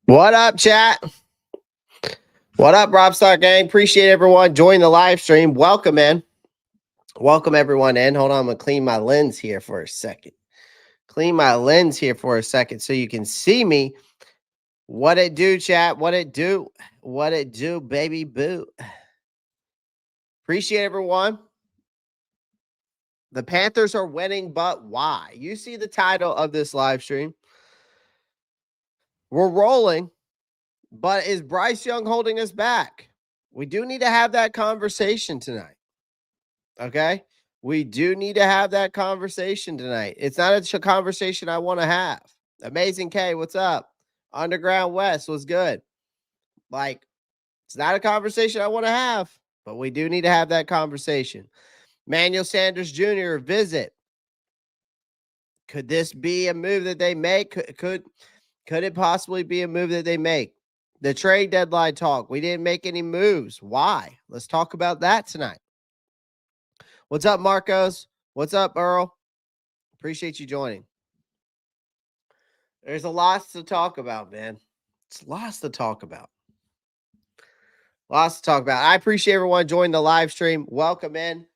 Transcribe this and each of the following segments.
What up, chat? What up, Robstock gang? Appreciate everyone joining the live stream. Welcome in. Welcome everyone in. Hold on, I'm gonna clean my lens here for a second. So you can see me. What it do, chat? What it do? What it do, baby boo? Appreciate everyone. The Panthers are winning, but why? You see the title of this live stream. We're rolling, but is Bryce Young holding us back? We do need to have that conversation tonight. Okay. We do need to have that conversation tonight. It's not a conversation I want to have. Amazing K, what's up? Underground West, what's good? Like, it's not a conversation I want to have, but we do need to have that conversation. Manuel Sanders Jr., visit. Could this be a move that they make? Could it possibly be a move that they make? The trade deadline talk. We didn't make any moves. Why? Let's talk about that tonight. What's up, Marcos? What's up, Earl? Appreciate you joining. There's a lot to talk about, man. It's lots to talk about. I appreciate everyone joining the live stream. Welcome in.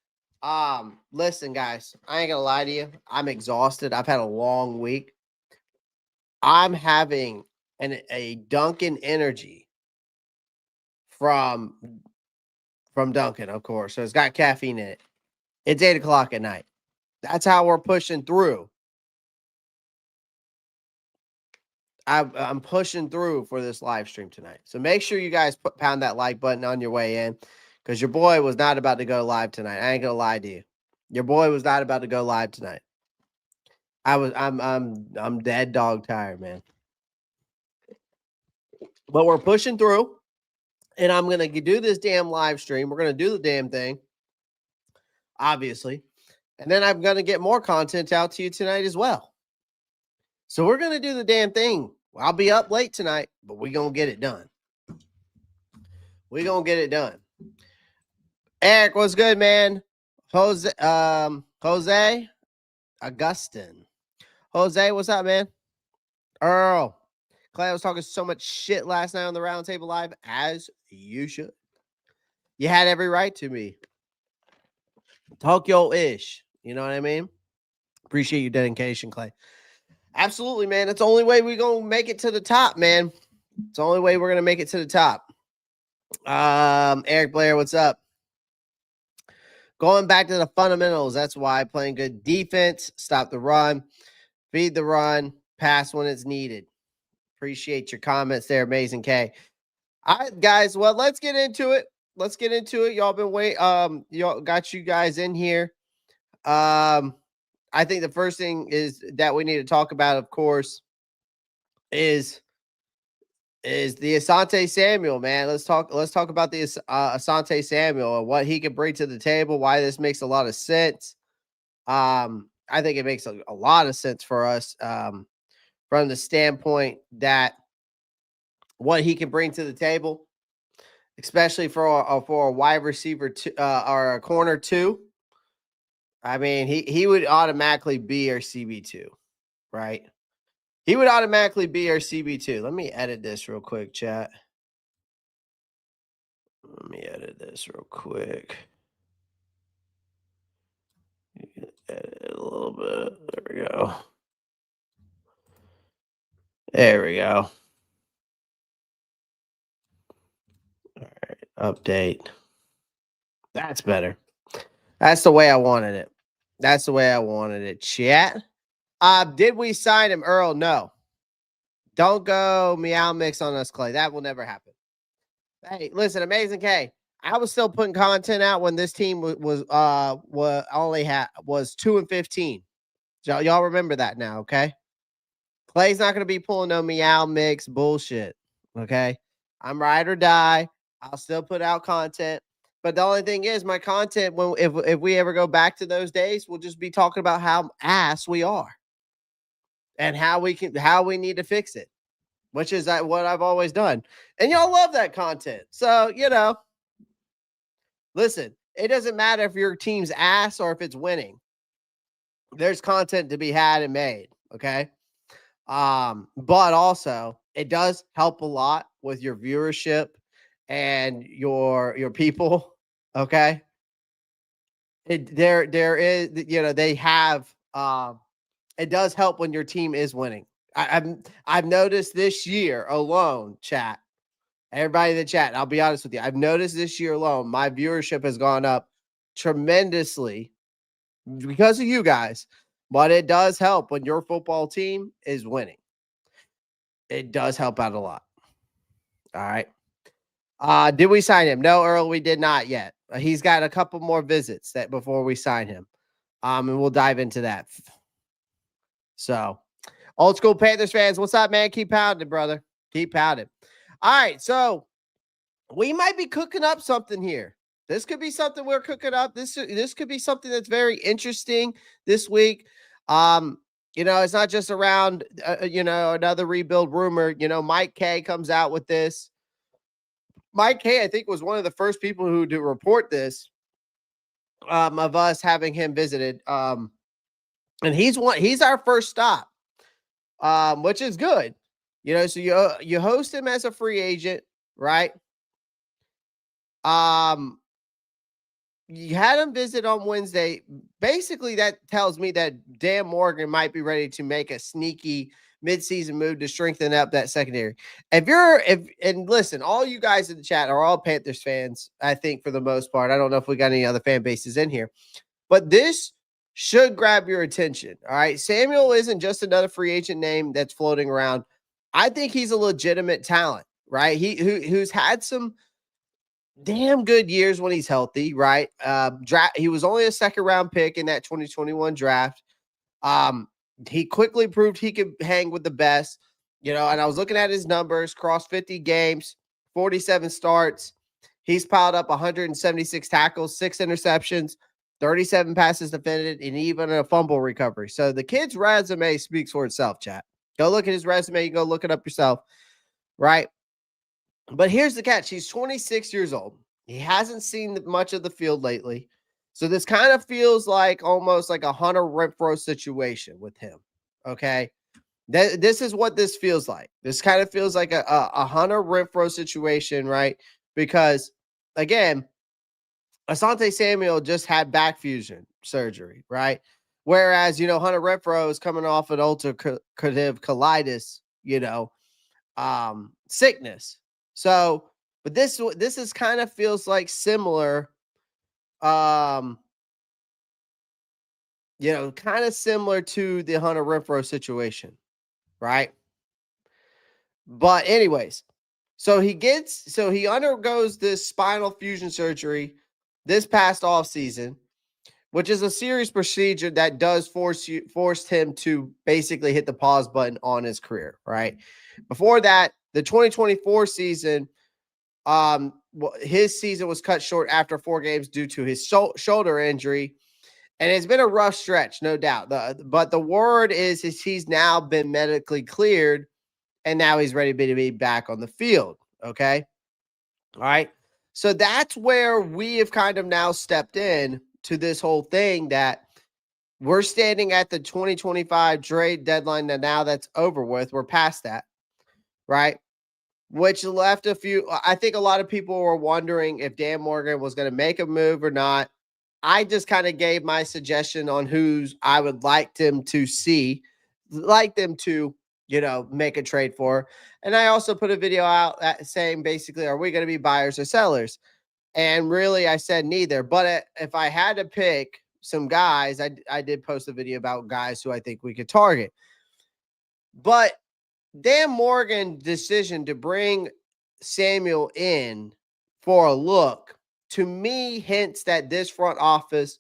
Listen, guys, I ain't gonna lie to you. I'm exhausted. I've had a long week. I'm having a Dunkin' energy from Dunkin', of course. So it's got caffeine in it. It's 8 o'clock at night. That's how we're pushing through. I'm pushing through for this live stream tonight. So make sure you guys pound that like button on your way in, because your boy was not about to go live tonight. I ain't gonna lie to you. Your boy was not about to go live tonight. I'm dead dog tired, man. But we're pushing through, and I'm gonna do this damn live stream. We're gonna do the damn thing, obviously, and then I'm gonna get more content out to you tonight as well. So we're gonna do the damn thing. I'll be up late tonight, but we're gonna get it done. Eric, what's good, man? Jose Augustin. Jose, what's up, man? Earl. Clay was talking so much shit last night on the Roundtable Live, as you should. You had every right to me. Talk your ish. You know what I mean? Appreciate your dedication, Clay. Absolutely, man. That's the only way we're going to make it to the top, man. It's the only way we're going to make it to the top. Eric Blair, what's up? Going back to the fundamentals. That's why playing good defense, stop the run, feed the run, pass when it's needed. Appreciate your comments there, Amazing K. All right, guys. Well, let's get into it. Y'all been waiting. Y'all got you guys in here. I think the first thing is that we need to talk about, of course, is the Asante Samuel, man. Let's talk about the Asante Samuel and what he can bring to the table, why this makes a lot of sense. I think it makes a lot of sense for us from the standpoint that what he can bring to the table, especially for a wide receiver or a corner two. I mean, he would automatically be our CB2, right? He would automatically be our CB2. Let me edit this real quick, chat. Edit a little bit. There we go. All right, update. That's better. That's the way I wanted it. Chat. Did we sign him, Earl? No. Don't go meow mix on us, Clay. That will never happen. Hey, listen, Amazing K. I was still putting content out when this team was 2-15. Y'all remember that now, okay? Clay's not going to be pulling no meow mix bullshit, okay? I'm ride or die. I'll still put out content. But the only thing is, my content, if we ever go back to those days, we'll just be talking about how ass we are and how we need to fix it, which is what I've always done. And y'all love that content. So, listen, it doesn't matter if your team's ass or if it's winning. There's content to be had and made, okay? But also, it does help a lot with your viewership and your people. Okay. There is, they have, it does help when your team is winning. I've noticed this year alone, chat, everybody in the chat, I'll be honest with you. I've noticed this year alone, my viewership has gone up tremendously because of you guys, but it does help when your football team is winning. It does help out a lot. All right. Did we sign him? No, Earl, we did not yet. He's got a couple more visits that before we sign him. And we'll dive into that. So, old school Panthers fans, what's up, man? Keep pounding, brother. Keep pounding. All right, so we might be cooking up something here. This could be something we're cooking up. This could be something that's very interesting this week. It's not just around another rebuild rumor. Mike K comes out with this. Mike K, I think, was one of the first people who to report this, of us having him visited. And he's our first stop, which is good. So you host him as a free agent, right? You had him visit on Wednesday. Basically, that tells me that Dan Morgan might be ready to make a sneaky midseason move to strengthen up that secondary. And listen, all you guys in the chat are all Panthers fans, I think, for the most part. I don't know if we got any other fan bases in here, but this should grab your attention. All right. Samuel isn't just another free agent name that's floating around. I think he's a legitimate talent, right? Who's had some damn good years when he's healthy, right? He was only a second round pick in that 2021 draft. He quickly proved he could hang with the best, and I was looking at his numbers, crossed 50 games, 47 starts. He's piled up 176 tackles, 6 interceptions, 37 passes defended, and even a fumble recovery. So the kid's resume speaks for itself, chat. Go look at his resume. You can go look it up yourself, right? But here's the catch. He's 26 years old. He hasn't seen much of the field lately. So this kind of feels like almost like a Hunter Renfrow situation with him. Okay. This is what this feels like. This kind of feels like a Hunter Renfrow situation, right? Because, again, Asante Samuel just had back fusion surgery, right? Whereas, Hunter Renfrow is coming off an ulcerative colitis, sickness. So, but this is kind of feels like similar, kind of similar to the Hunter Renfrow situation, right? But anyways, so he undergoes this spinal fusion surgery this past off season, which is a serious procedure that does forced him to basically hit the pause button on his career, right? Before that, the 2024 season, his season was cut short after 4 games due to his shoulder injury. And it's been a rough stretch, no doubt. But the word is he's now been medically cleared, and now he's ready to be back on the field. Okay. All right. So that's where we have kind of now stepped in to this whole thing, that we're standing at the 2025 trade deadline. Now that's over with. We're past that. Right. Which left I think a lot of people were wondering if Dan Morgan was going to make a move or not. I just kind of gave my suggestion on who's I would like them to make a trade for. And I also put a video out saying basically, are we going to be buyers or sellers? And really, I said neither. But if I had to pick some guys, I did post a video about guys who I think we could target. But Dan Morgan's decision to bring Samuel in for a look, to me, hints that this front office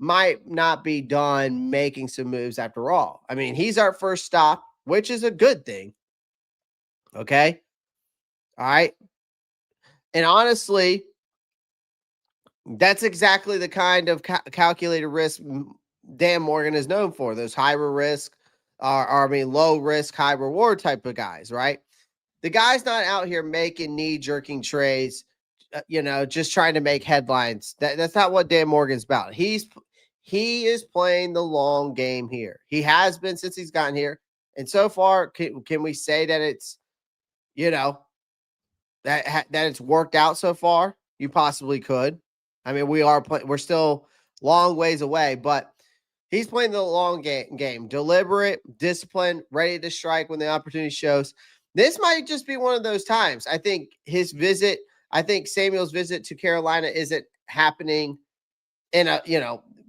might not be done making some moves after all. I mean, he's our first stop, which is a good thing. Okay. All right. And honestly, that's exactly the kind of calculated risk Dan Morgan is known for. Those low risk, high reward type of guys, right? The guy's not out here making knee-jerking trades, just trying to make headlines. That's not what Dan Morgan's about. He is playing the long game here. He has been since he's gotten here. And so far, can we say that it's you know, that it's worked out so far, you possibly could. I mean, we're still long ways away, but he's playing the long game, deliberate, disciplined, ready to strike when the opportunity shows. This might just be one of those times. I think Samuel's visit to Carolina isn't happening in a,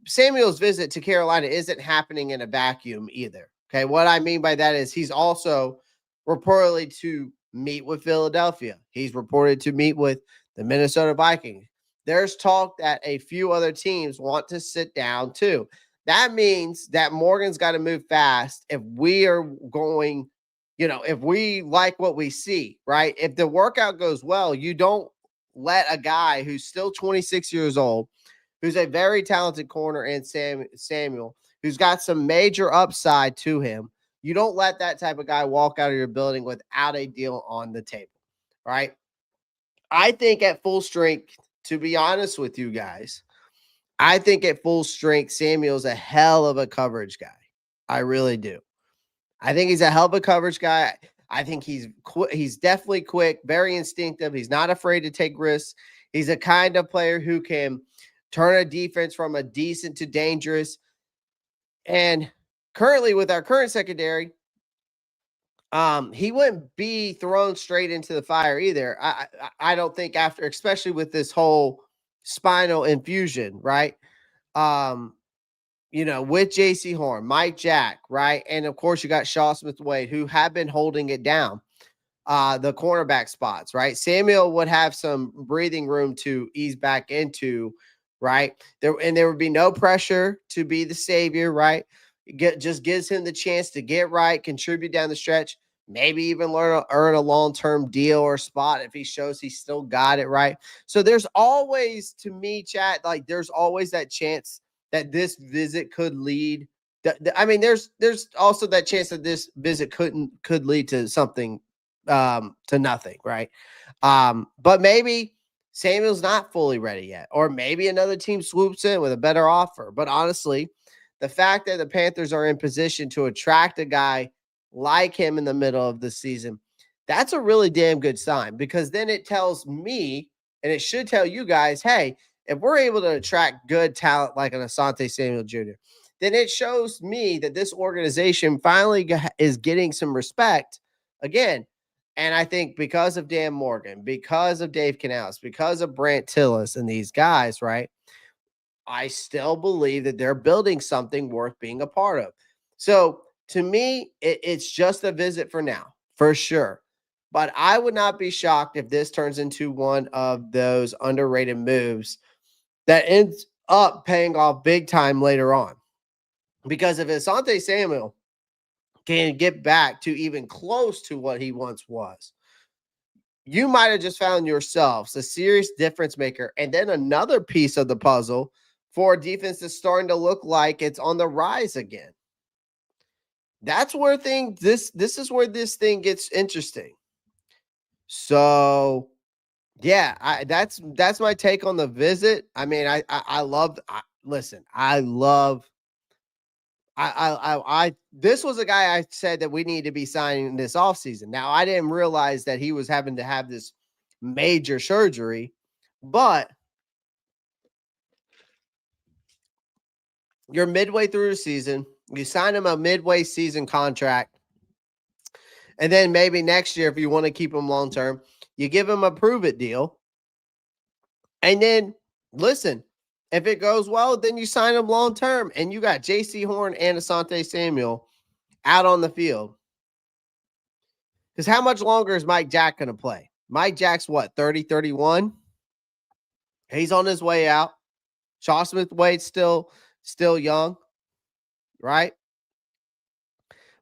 Samuel's visit to Carolina isn't happening in a vacuum either. Okay. What I mean by that is he's also reportedly to meet with Philadelphia. He's reported to meet with the Minnesota Vikings. There's talk that a few other teams want to sit down too. That means that Morgan's got to move fast if we are going, if we like what we see, right? If the workout goes well, you don't let a guy who's still 26 years old, who's a very talented corner, and Samuel, who's got some major upside to him. You don't let that type of guy walk out of your building without a deal on the table, right? I think at full strength, to be honest with you guys, I think at full strength, Samuel's a hell of a coverage guy. I really do. I think he's a hell of a coverage guy. I think he's definitely quick, very instinctive. He's not afraid to take risks. He's a kind of player who can turn a defense from a decent to dangerous. And currently, with our current secondary, he wouldn't be thrown straight into the fire either. I don't think, after, especially with this whole spinal infusion, right? With JC Horn, Mike Jack, right? And of course, you got Shaw Smith-Wade, who have been holding it down, the cornerback spots, right? Samuel would have some breathing room to ease back into, right? There would be no pressure to be the savior, right? Just gives him the chance to get right, contribute down the stretch, maybe even earn a long-term deal or spot if he shows he still got it, right? So there's always, to me, chat, like there's always that chance that this visit could lead. I mean, there's also that chance that this visit could lead to something, to nothing, right? But maybe Samuel's not fully ready yet, or maybe another team swoops in with a better offer. But honestly, the fact that the Panthers are in position to attract a guy like him in the middle of the season, that's a really damn good sign, because then it tells me, and it should tell you guys, hey, if we're able to attract good talent like an Asante Samuel Jr., then it shows me that this organization finally is getting some respect again. And I think because of Dan Morgan, because of Dave Canales, because of Brant Tillis and these guys, right, I still believe that they're building something worth being a part of. So to me, it's just a visit for now, for sure. But I would not be shocked if this turns into one of those underrated moves that ends up paying off big time later on. Because if Asante Samuel can get back to even close to what he once was, you might have just found yourselves a serious difference maker, and then another piece of the puzzle for a defense that's starting to look like it's on the rise again. That's where this is where this thing gets interesting. So yeah, that's my take on the visit. I mean, this was a guy I said that we need to be signing this offseason. Now, I didn't realize that he was having to have this major surgery, but you're midway through the season. You sign him a midway season contract. And then maybe next year, if you want to keep him long term, you give him a prove it deal. And then listen, if it goes well, then you sign him long term. And you got JC Horn and Asante Samuel out on the field. Because how much longer is Mike Jack going to play? Mike Jack's what, 30, 31? He's on his way out. Shaw Smith-Wade's still young, right?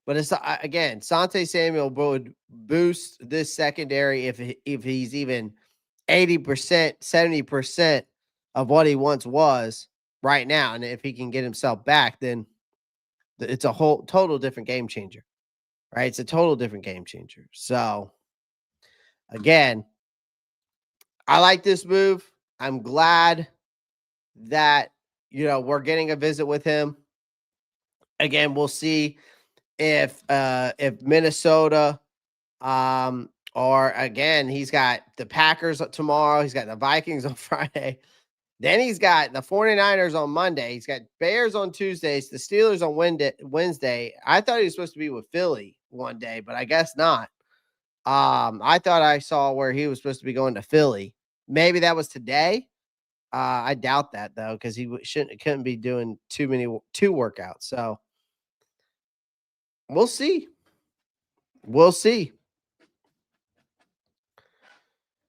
But it's, again, Asante Samuel would boost this secondary if he's even 80%, 70% of what he once was right now. And if he can get himself back, then it's a whole total different game changer, right? It's a total different game changer. So again, I like this move. I'm glad that, we're getting a visit with him. Again, we'll see if Minnesota Or again, he's got the Packers tomorrow. He's got the Vikings on Friday. Then he's got the 49ers on Monday. He's got Bears on Tuesdays, the Steelers on Wednesday. I thought he was supposed to be with Philly one day, but I guess not. I thought I saw where he was supposed to be going to Philly. Maybe that was today. I doubt that though, because he couldn't be doing two workouts. So we'll see. We'll see.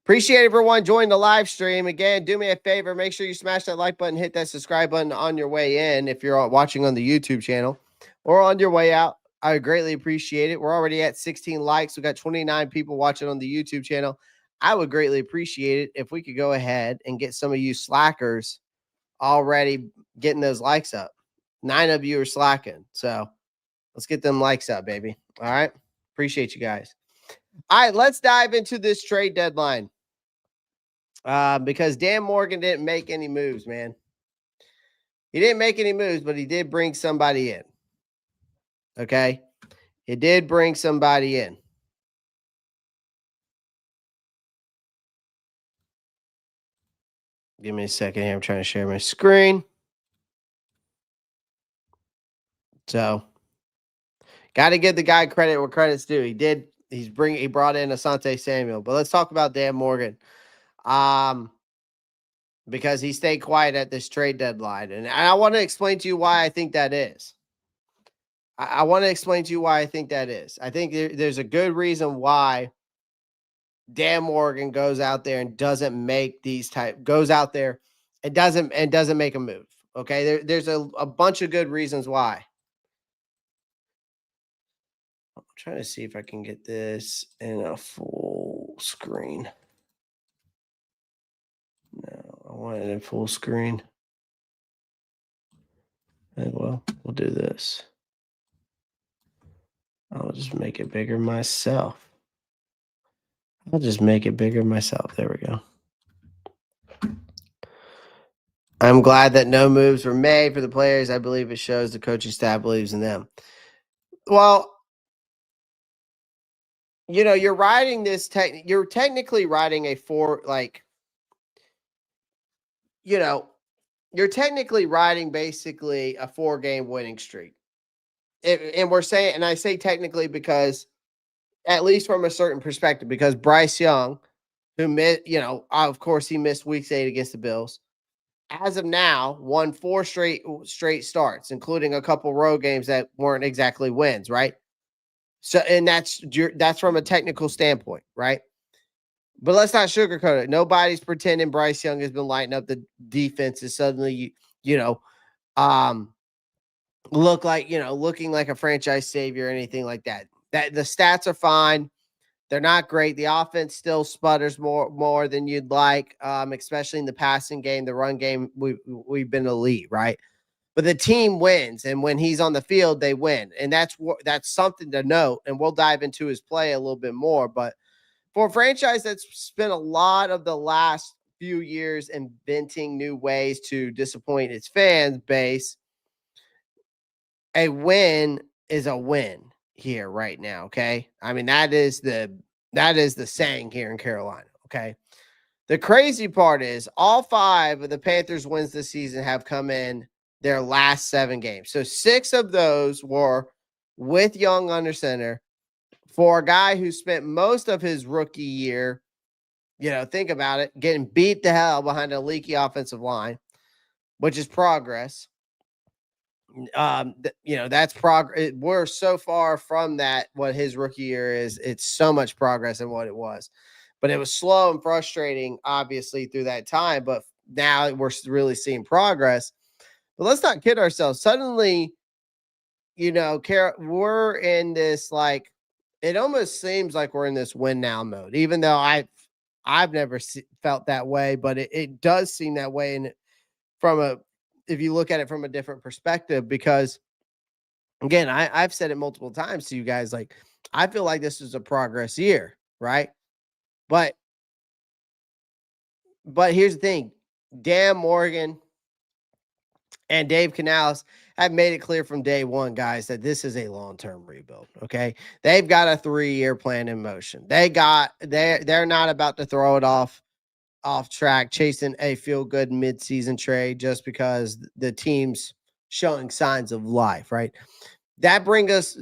Appreciate everyone joining the live stream. Again, do me a favor. Make sure you smash that like button, hit that subscribe button on your way in if you're watching on the YouTube channel or on your way out. I greatly appreciate it. We're already at 16 likes. We got 29 people watching on the YouTube channel. I would greatly appreciate it if we could go ahead and get some of you slackers already getting those likes up. 9 of you are slacking. So let's get them likes up, baby. All right. Appreciate you guys. All right, let's dive into this trade deadline. Because Dan Morgan didn't make any moves, man. He didn't make any moves, but he did bring somebody in. Okay? He did bring somebody in. Give me a second here. I'm trying to share my screen. So, got to give the guy credit where credit's due. He did. He brought in Asante Samuel. But let's talk about Dan Morgan. Because he stayed quiet at this trade deadline. And I want to explain to you why I think that is. I want to explain to you why I think that is. I think there's a good reason why Dan Morgan goes out there and doesn't make goes out there and doesn't make a move. Okay. There's a bunch of good reasons why. I'm trying to see if I can get this in a full screen. No, I want it in full screen. Well, we'll do this. I'll just make it bigger myself. There we go. I'm glad that no moves were made for the players. I believe it shows the coaching staff believes in them. Well, you're riding this you're technically riding a you're technically riding basically a 4-game winning streak. And we're saying, and I say technically because at least from a certain perspective, because Bryce Young, who missed, of course he missed week 8 against the Bills, as of now, won 4 straight starts, including a couple road games that weren't exactly wins, right? So, and that's from a technical standpoint, right? But let's not sugarcoat it. Nobody's pretending Bryce Young has been lighting up the defenses suddenly, looking like a franchise savior or anything like that. That the stats are fine. They're not great. The offense still sputters more than you'd like, especially in the passing game. The run game, we've been elite, right? But the team wins, and when he's on the field, they win, and that's something to note. And we'll dive into his play a little bit more. But for a franchise that's spent a lot of the last few years inventing new ways to disappoint its fan base, a win is a win here right now. Okay, I mean that is the saying here in Carolina. Okay, the crazy part is all 5 of the Panthers' wins this season have come in their last 7 games. So 6 of those were with Young under center for a guy who spent most of his rookie year, think about it, getting beat to hell behind a leaky offensive line, which is progress. That's progress. We're so far from that. What his rookie year is, it's so much progress in what it was, but it was slow and frustrating, obviously, through that time. But now we're really seeing progress. But let's not kid ourselves. Suddenly, we're in this it almost seems like we're in this win now mode, even though I've never felt that way, but it does seem that way. And if you look at it from a different perspective, because again, I've said it multiple times to you guys, I feel like this is a progress year, right? But here's the thing. Dan Morgan and Dave Canales I've made it clear from day one, guys, that this is a long-term rebuild. Okay. They've got a 3-year plan in motion. They're not about to throw it off track, chasing a feel-good midseason trade just because the team's showing signs of life, right? That brings us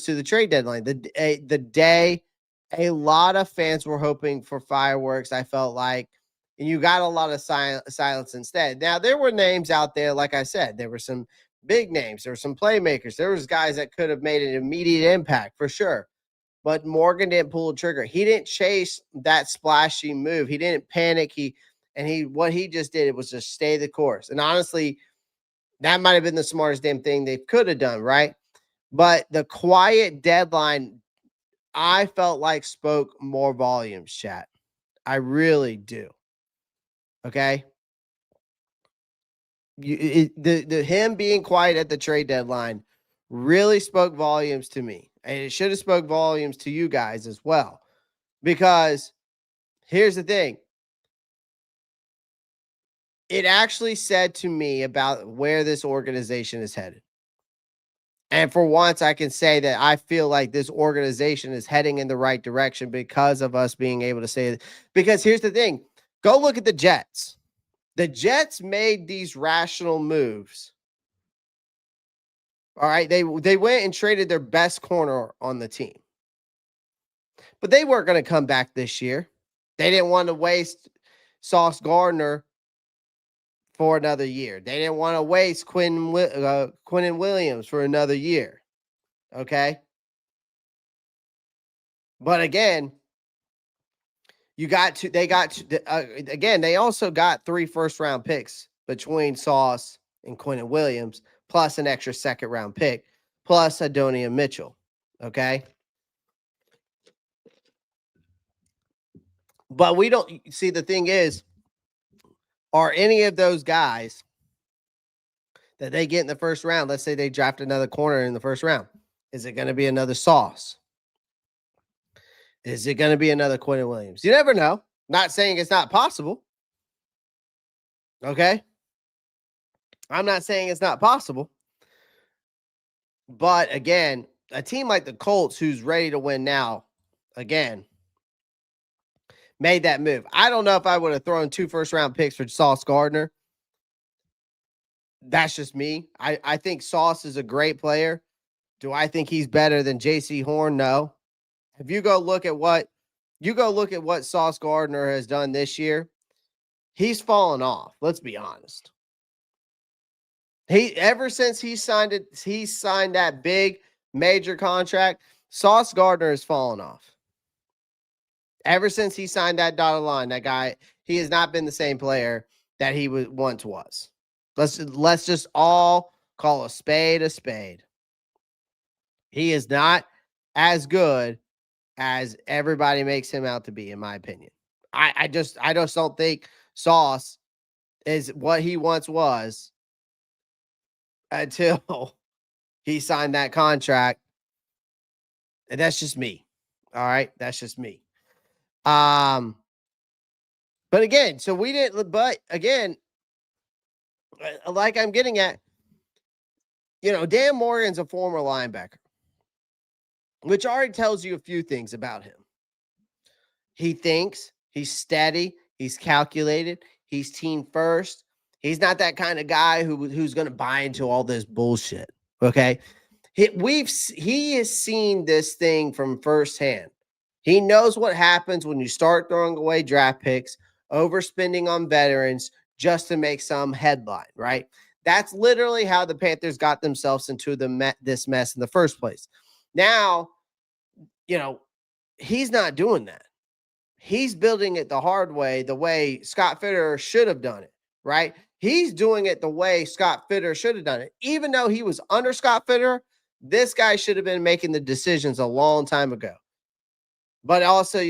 to the trade deadline. The day a lot of fans were hoping for fireworks, I felt like, and you got a lot of silence instead. Now, there were names out there, like I said, there were some big names, there were some playmakers, there was guys that could have made an immediate impact for sure. But Morgan didn't pull the trigger. He didn't chase that splashy move. He didn't panic. What he just did was just stay the course. And honestly, that might have been the smartest damn thing they could have done, right? But the quiet deadline, I felt like spoke more volumes, chat. I really do. Okay. Him being quiet at the trade deadline really spoke volumes to me. And it should have spoke volumes to you guys as well. Because here's the thing. It actually said to me about where this organization is headed. And for once, I can say that I feel like this organization is heading in the right direction because of us being able to say it. Because here's the thing. Go look at the Jets. The Jets made these rational moves. All right. They went and traded their best corner on the team. But they weren't going to come back this year. They didn't want to waste Sauce Gardner for another year. They didn't want to waste Quinnen Williams for another year. Okay. But again, they also got 3 first-round picks between Sauce and Quinnen Williams, plus an extra second-round pick, plus Adonia Mitchell. Okay. But we don't see, the thing is, are any of those guys that they get in the first round, let's say they draft another corner in the first round, is it going to be another Sauce? Is it going to be another Quinnen Williams? You never know. Not saying it's not possible. Okay. I'm not saying it's not possible. But again, a team like the Colts, who's ready to win now, again, made that move. I don't know if I would have thrown 2 first-round picks for Sauce Gardner. That's just me. I think Sauce is a great player. Do I think he's better than J.C. Horn? No. If you go look at what Sauce Gardner has done this year, he's fallen off. Let's be honest. Ever since he signed that big major contract, Sauce Gardner has fallen off. Ever since he signed that dotted line, that guy, he has not been the same player that he once was. Let's just all call a spade a spade. He is not as good as everybody makes him out to be, in my opinion. I just don't think Sauce is what he once was until he signed that contract. And that's just me. All right. That's just me. But again, like I'm getting at, Dan Morgan's a former linebacker, which already tells you a few things about him. He thinks, he's steady, he's calculated, he's team first. He's not that kind of guy who's going to buy into all this bullshit. Okay. He has seen this thing from firsthand. He knows what happens when you start throwing away draft picks, overspending on veterans just to make some headline, right? That's literally how the Panthers got themselves into this mess in the first place. Now, he's not doing that. He's building it the hard way, the way Scott Fitterer should have done it, right? He's doing it the way Scott Fitterer should have done it. Even though he was under Scott Fitterer, this guy should have been making the decisions a long time ago. But also,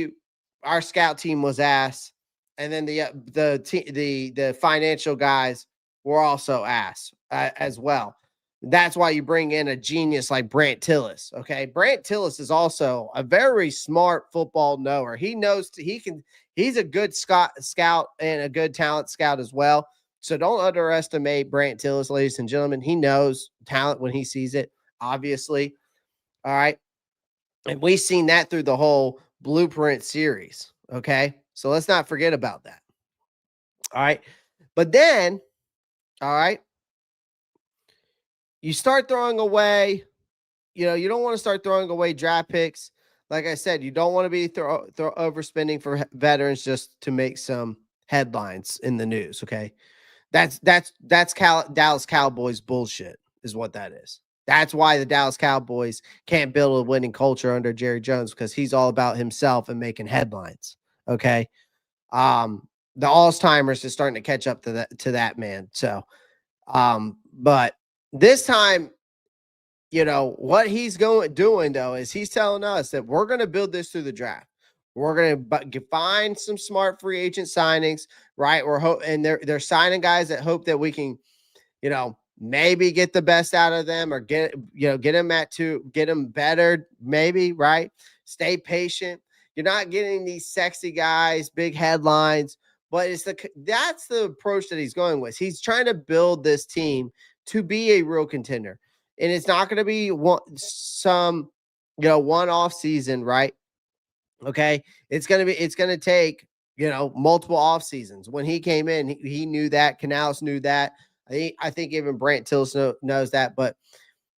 our scout team was ass, and then the financial guys were also ass as well. That's why you bring in a genius like Brant Tillis. Okay, Brant Tillis is also a very smart football knower. He knows he's a good scout and a good talent scout as well. So don't underestimate Brant Tillis, ladies and gentlemen. He knows talent when he sees it, obviously. All right. And we've seen that through the whole Blueprint series. Okay. So let's not forget about that. All right. But then, all right, you start throwing away, you don't want to start throwing away draft picks. Like I said, you don't want to be overspending for veterans just to make some headlines in the news. Okay. That's Dallas Cowboys bullshit is what that is. That's why the Dallas Cowboys can't build a winning culture under Jerry Jones, because he's all about himself and making headlines. Okay. The Alzheimer's is starting to catch up to that man. So, but this time, what he's doing though is he's telling us that we're going to build this through the draft. We're going to find some smart free agent signings, right? And they're signing guys that hope that we can, maybe get the best out of them, or get them better, maybe, right? Stay patient. You're not getting these sexy guys, big headlines, but that's the approach that he's going with. He's trying to build this team to be a real contender. And it's not going to be one off season, right? Okay. It's going to take, multiple off seasons. When he came in, he knew that. Canales knew that. I think even Brant Tillis knows that, but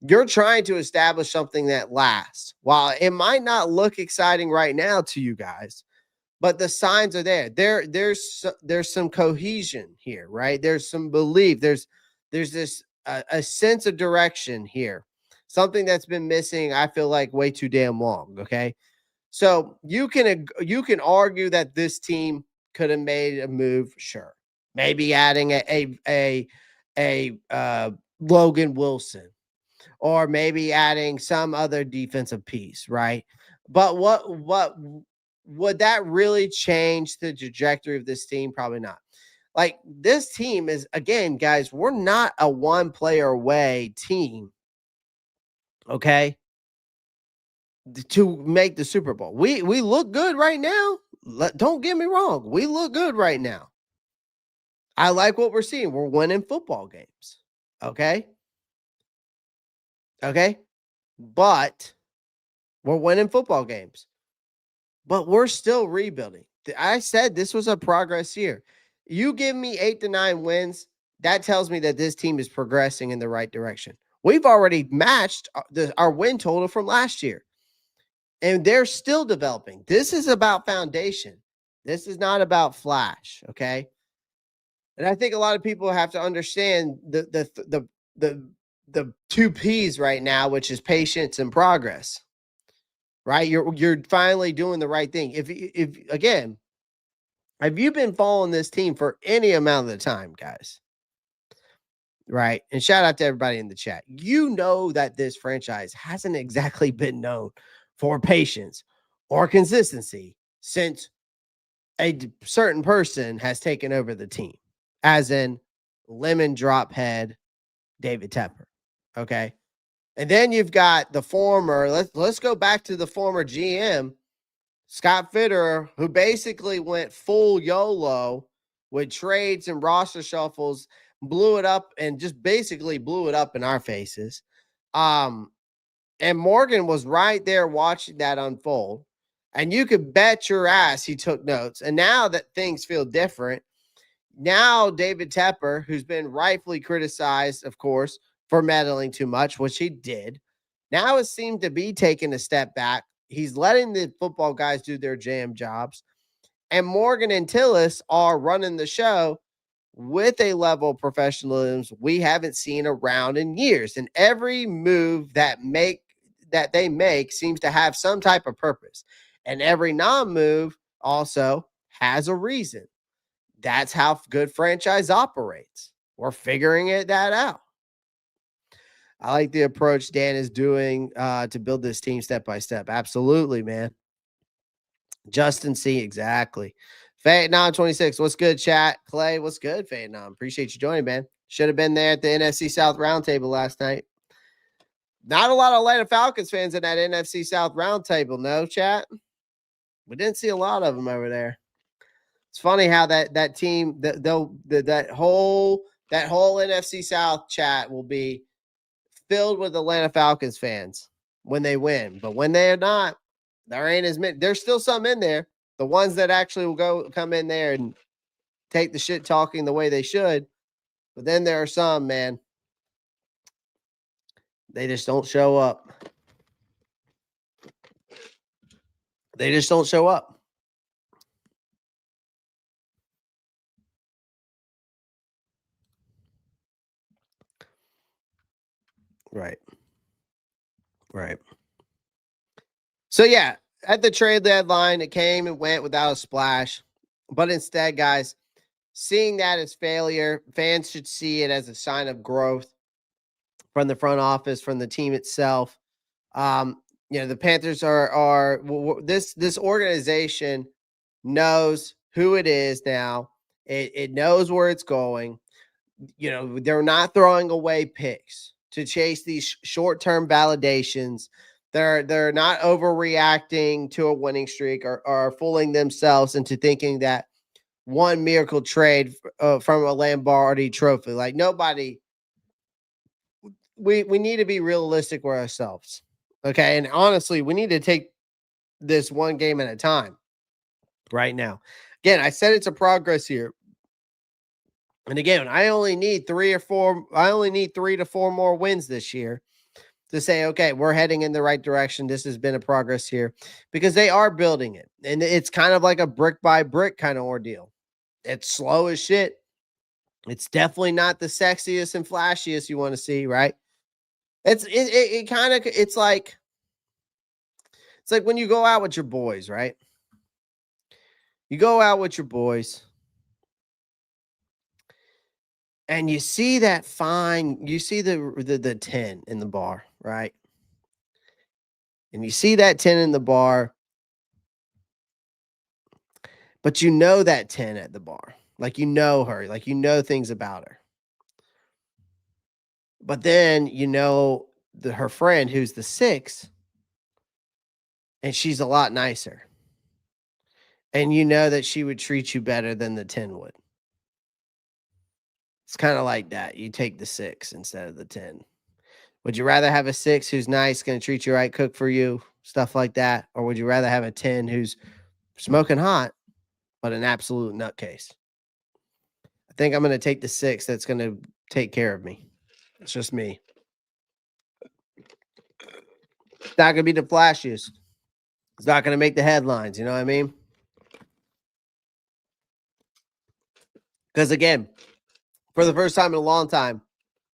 you're trying to establish something that lasts. While it might not look exciting right now to you guys, but the signs are there. There's some cohesion here, right? There's some belief. There's this a sense of direction here. Something that's been missing, I feel like, way too damn long. Okay. So you can argue that this team could have made a move, sure. Maybe adding a Logan Wilson, or maybe adding some other defensive piece, right? But what would that really change the trajectory of this team? Probably not. Like, this team is, again, guys, we're not a one player away team, okay, to make the Super Bowl. We look good right now. Don't get me wrong. We look good right now. I like what we're seeing. We're winning football games. Okay. Okay. But we're winning football games. But we're still rebuilding. I said this was a progress year. You give me 8 to 9 wins, that tells me that this team is progressing in the right direction. We've already matched our win total from last year, and they're still developing. This is about foundation. This is not about flash, okay? And I think a lot of people have to understand the two P's right now, which is patience and progress. Right? You're finally doing the right thing. If again, have you been following this team for any amount of the time, guys? Right? And shout out to everybody in the chat. You know that this franchise hasn't exactly been known for patience or consistency since a certain person has taken over the team, as in lemon drop head David Tepper. Okay. And then you've got the former, let's go back to the former GM, Scott Fitterer, who basically went full YOLO with trades and roster shuffles, blew it up, and just basically blew it up in our faces. And Morgan was right there watching that unfold. And you could bet your ass he took notes. And now that things feel different, now David Tepper, who's been rightfully criticized, of course, for meddling too much, which he did, now it seemed to be taking a step back. He's letting the football guys do their jam jobs. And Morgan and Tillis are running the show with a level of professionalism we haven't seen around in years. And every move that they make seems to have some type of purpose. And every non-move also has a reason. That's how good franchise operates. We're figuring that out. I like the approach Dan is doing to build this team step by step. Absolutely, man. Justin C. Exactly. Vietnam 26. What's good, chat? Clay, what's good, Vietnam? Appreciate you joining, man. Should have been there at the NFC South Roundtable last night. Not a lot of Atlanta Falcons fans in that NFC South Roundtable, no, chat? We didn't see a lot of them over there. It's funny how that team that whole NFC South chat will be filled with Atlanta Falcons fans when they win, but when they're not, there ain't as many. There's still some in there. The ones that actually will come in there and take the shit talking the way they should. But then there are some, man, they just don't show up. They just don't show up. Right. Right. So, yeah, at the trade deadline, it came and went without a splash. But instead, guys, seeing that as failure, fans should see it as a sign of growth from the front office, from the team itself. The Panthers are this organization knows who it is now. It knows where it's going. They're not throwing away picks to chase these short-term validations. They're not overreacting to a winning streak or fooling themselves into thinking that one miracle trade from a Lombardi trophy. Like nobody, we need to be realistic with ourselves. Okay. And honestly, we need to take this one game at a time right now. Again, I said it's a progress here. And again, I only need 3 to 4 more wins this year to say, okay, we're heading in the right direction. This has been a progress here because they are building it. And it's kind of like a brick by brick kind of ordeal. It's slow as shit. It's definitely not the sexiest and flashiest you want to see, right? It's like when you go out with your boys, right? You go out with your boys and you see you see the 10 in the bar, right? And you see that 10 in the bar, but you know that 10 at the bar. Like you know her, like you know things about her. But then you know her friend who's the 6, and she's a lot nicer. And you know that she would treat you better than the 10 would. It's kind of like that. You take the 6 instead of the 10. Would you rather have a 6 who's nice, going to treat you right, cook for you, stuff like that? Or would you rather have a 10 who's smoking hot, but an absolute nutcase? I think I'm going to take the 6 that's going to take care of me. It's just me. It's not going to be the flashiest. It's not going to make the headlines. You know what I mean? Because again, for the first time in a long time,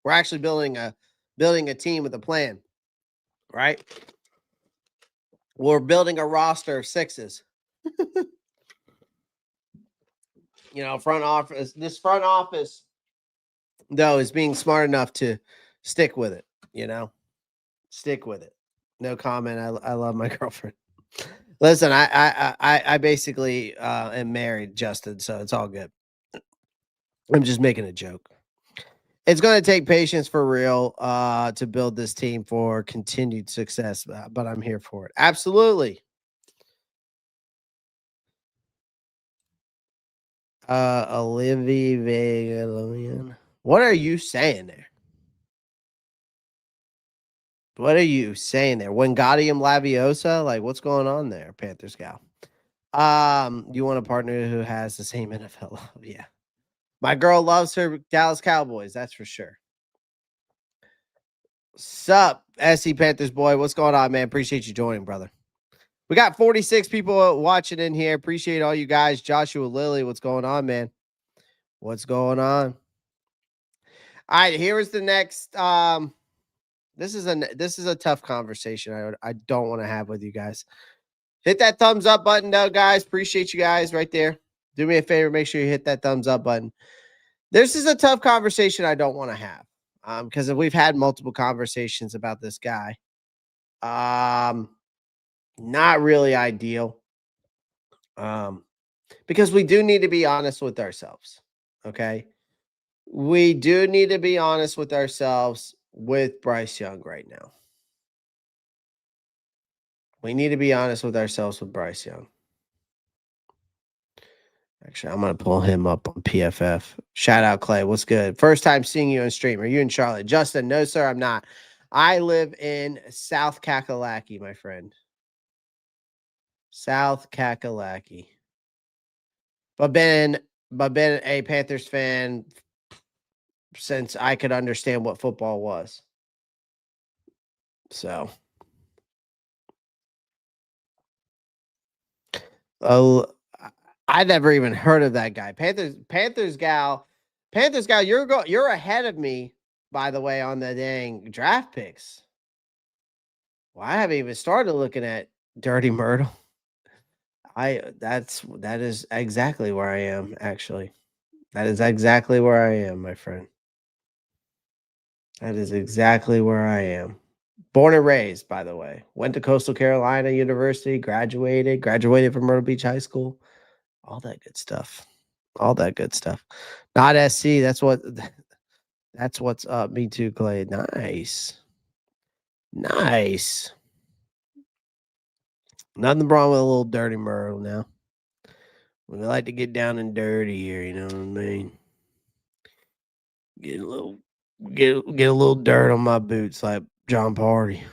we're actually building a team with a plan, right? We're building a roster of 6s. Front office. This front office, though, is being smart enough to stick with it. Stick with it. No comment. I love my girlfriend. Listen, I basically am married, Justin, so it's all good. I'm just making a joke. It's going to take patience for real to build this team for continued success, but I'm here for it. Absolutely. Olivia Vega. What are you saying there? What are you saying there? Wingardium Laviosa? Like, what's going on there, Panthers gal? You want a partner who has the same NFL love? Yeah. My girl loves her Dallas Cowboys, that's for sure. Sup, SC Panthers boy? What's going on, man? Appreciate you joining, brother. We got 46 people watching in here. Appreciate all you guys. Joshua Lilly, what's going on, man? What's going on? All right, here's the next. This is a tough conversation. I don't want to have with you guys. Hit that thumbs up button, though, guys. Appreciate you guys right there. Do me a favor, make sure you hit that thumbs up button. This is a tough conversation I don't want to have because we've had multiple conversations about this guy. Not really ideal. Because we do need to be honest with ourselves. Okay. We do need to be honest with ourselves with Bryce Young right now. We need to be honest with ourselves with Bryce Young. Actually, I'm going to pull him up on PFF. Shout out, Clay. What's good? First time seeing you on stream. Are you in Charlotte? Justin, no, sir, I'm not. I live in South Kakalaki, my friend. South Kakalaki. But been a Panthers fan since I could understand what football was. So, oh, I never even heard of that guy. Panthers gal, you're ahead of me, by the way, on the dang draft picks. Well, I haven't even started looking at Dirty Myrtle. That is exactly where I am, actually. That is exactly where I am, my friend. That is exactly where I am. Born and raised, by the way. Went to Coastal Carolina University, graduated from Myrtle Beach High School. All that good stuff. All that good stuff. Not SC. That's what's up. Me too, Clay. Nice. Nice. Nothing wrong with a little dirty Myrtle now. We like to get down and dirty here, you know what I mean? Get a little dirt on my boots like John Party.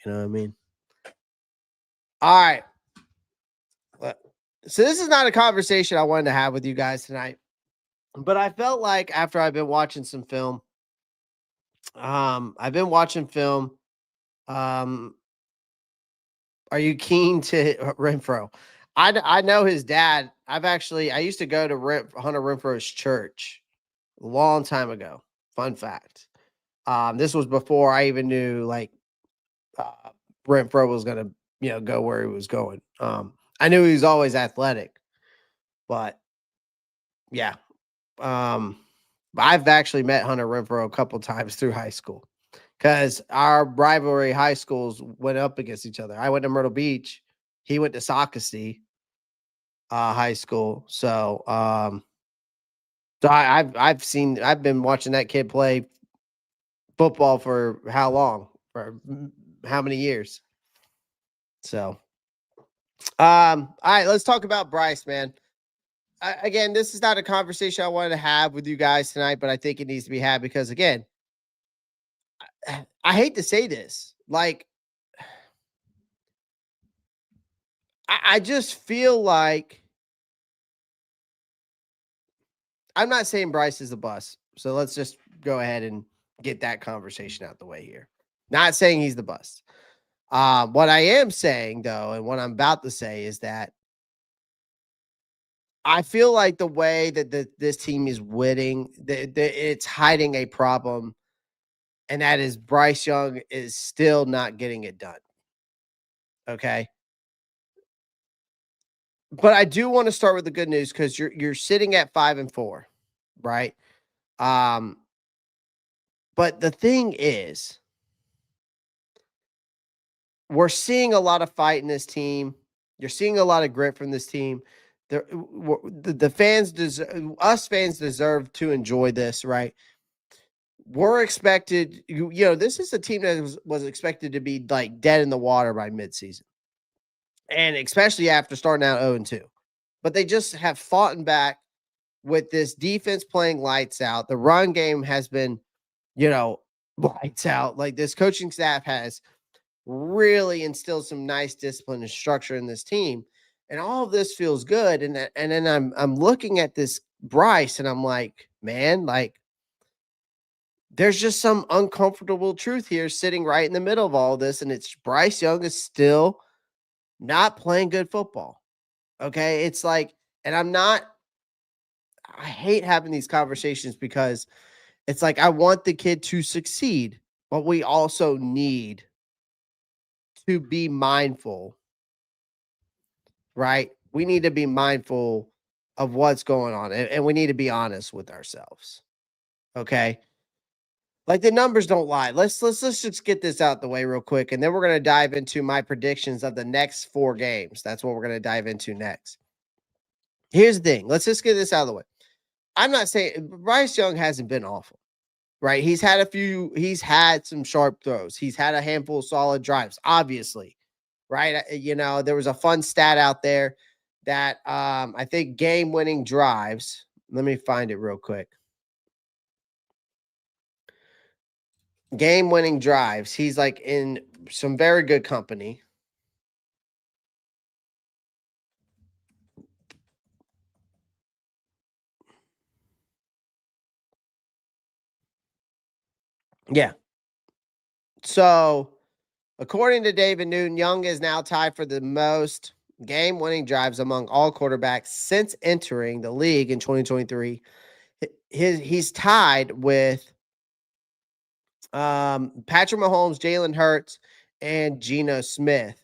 You know what I mean? All right. So this is not a conversation I wanted to have with you guys tonight. But I felt like after I've been watching some film, I've been watching film. Are you keen to Renfro? I know his dad. I used to go to Hunter Renfro's church a long time ago. Fun fact. This was before I even knew like Renfro was gonna go where he was going. I knew he was always athletic, but yeah. I've actually met Hunter Renfro a couple times through high school because our rivalry high schools went up against each other. I went to Myrtle Beach. He went to Socastee High School. So, I've been watching that kid play football for how long? For how many years? So, all right, let's talk about Bryce, man. Again, this is not a conversation I wanted to have with you guys tonight, but I think it needs to be had because, again, I hate to say this. Like, I just feel like I'm not saying Bryce is a bust. So let's just go ahead and get that conversation out the way here. Not saying he's the bust. What I am saying, though, and what I'm about to say is that I feel like the way that this team is winning, it's hiding a problem, and that is Bryce Young is still not getting it done. Okay. But I do want to start with the good news because you're sitting at 5-4, right? But the thing is, we're seeing a lot of fight in this team. You're seeing a lot of grit from this team. The fans us fans deserve to enjoy this, right? We're expected, this is a team that was expected to be like dead in the water by midseason, and especially after starting out 0-2. But they just have fought back with this defense playing lights out. The run game has been, lights out. Like this coaching staff has really instilled some nice discipline and structure in this team. And all of this feels good. And then I'm looking at this Bryce and I'm like, man, like there's just some uncomfortable truth here sitting right in the middle of all this. And it's Bryce Young is still not playing good football. Okay. It's like, and I hate having these conversations because it's like I want the kid to succeed, but we also need to be mindful, right? We need to be mindful of what's going on, and we need to be honest with ourselves. Okay. Like the numbers don't lie. Let's just get this out the way real quick, and then we're gonna dive into my predictions of the next 4 games. That's what we're gonna dive into next. Here's the thing. Let's just get this out of the way. I'm not saying Bryce Young hasn't been awful, right? He's had some sharp throws. He's had a handful of solid drives, obviously, right? There was a fun stat out there that I think game-winning drives. Let me find it real quick. Game-winning drives. He's like in some very good company. Yeah. So, according to David Newton, Young is now tied for the most game-winning drives among all quarterbacks since entering the league in 2023. He's tied with Patrick Mahomes, Jalen Hurts, and Geno Smith.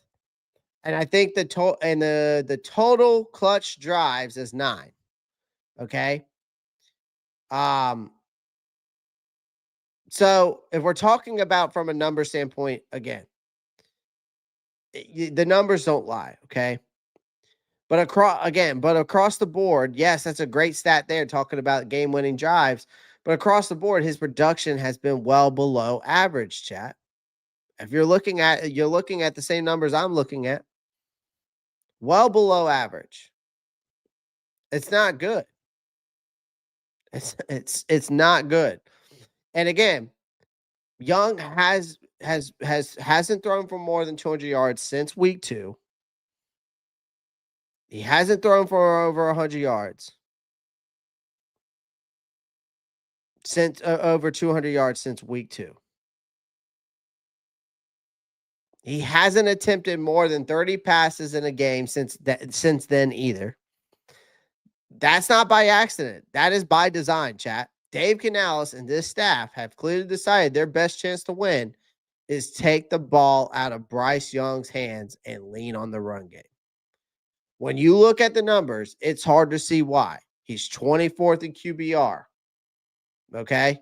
And I think the total clutch drives is 9. Okay. Um, so if we're talking about from a number standpoint, again, the numbers don't lie. Okay. But across the board, yes, that's a great stat there talking about game-winning drives. But across the board, his production has been well below average, chat. If you're looking at the same numbers I'm looking at, well below average. It's not good. It's not good. And again, Young hasn't thrown for more than 200 yards since week 2. He hasn't thrown for over 100 yards since over 200 yards since week 2. He hasn't attempted more than 30 passes in a game since then either. That's not by accident. That is by design, chat. Dave Canales and this staff have clearly decided their best chance to win is take the ball out of Bryce Young's hands and lean on the run game. When you look at the numbers, it's hard to see why. He's 24th in QBR. Okay?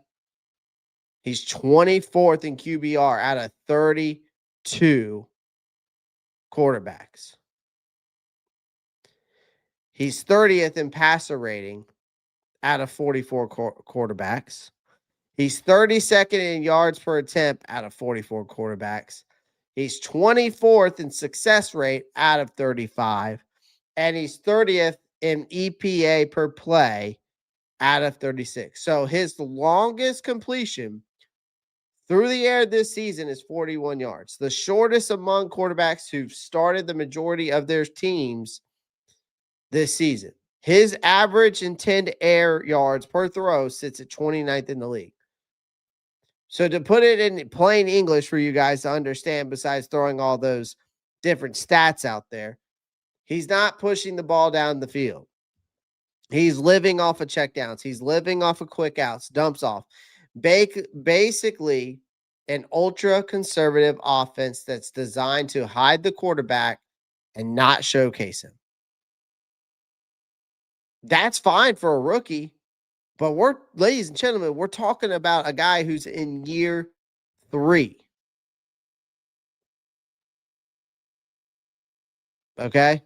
He's 24th in QBR out of 32 quarterbacks. He's 30th in passer rating out of 44 quarterbacks. He's 32nd in yards per attempt out of 44 quarterbacks. He's 24th in success rate out of 35. And he's 30th in EPA per play out of 36. So his longest completion through the air this season is 41 yards. The shortest among quarterbacks who've started the majority of their teams this season. His average intended air yards per throw sits at 29th in the league. So to put it in plain English for you guys to understand, besides throwing all those different stats out there, he's not pushing the ball down the field. He's living off of checkdowns. He's living off of quick outs, dumps off. Basically, an ultra-conservative offense that's designed to hide the quarterback and not showcase him. That's fine for a rookie. But ladies and gentlemen, we're talking about a guy who's in year 3. Okay?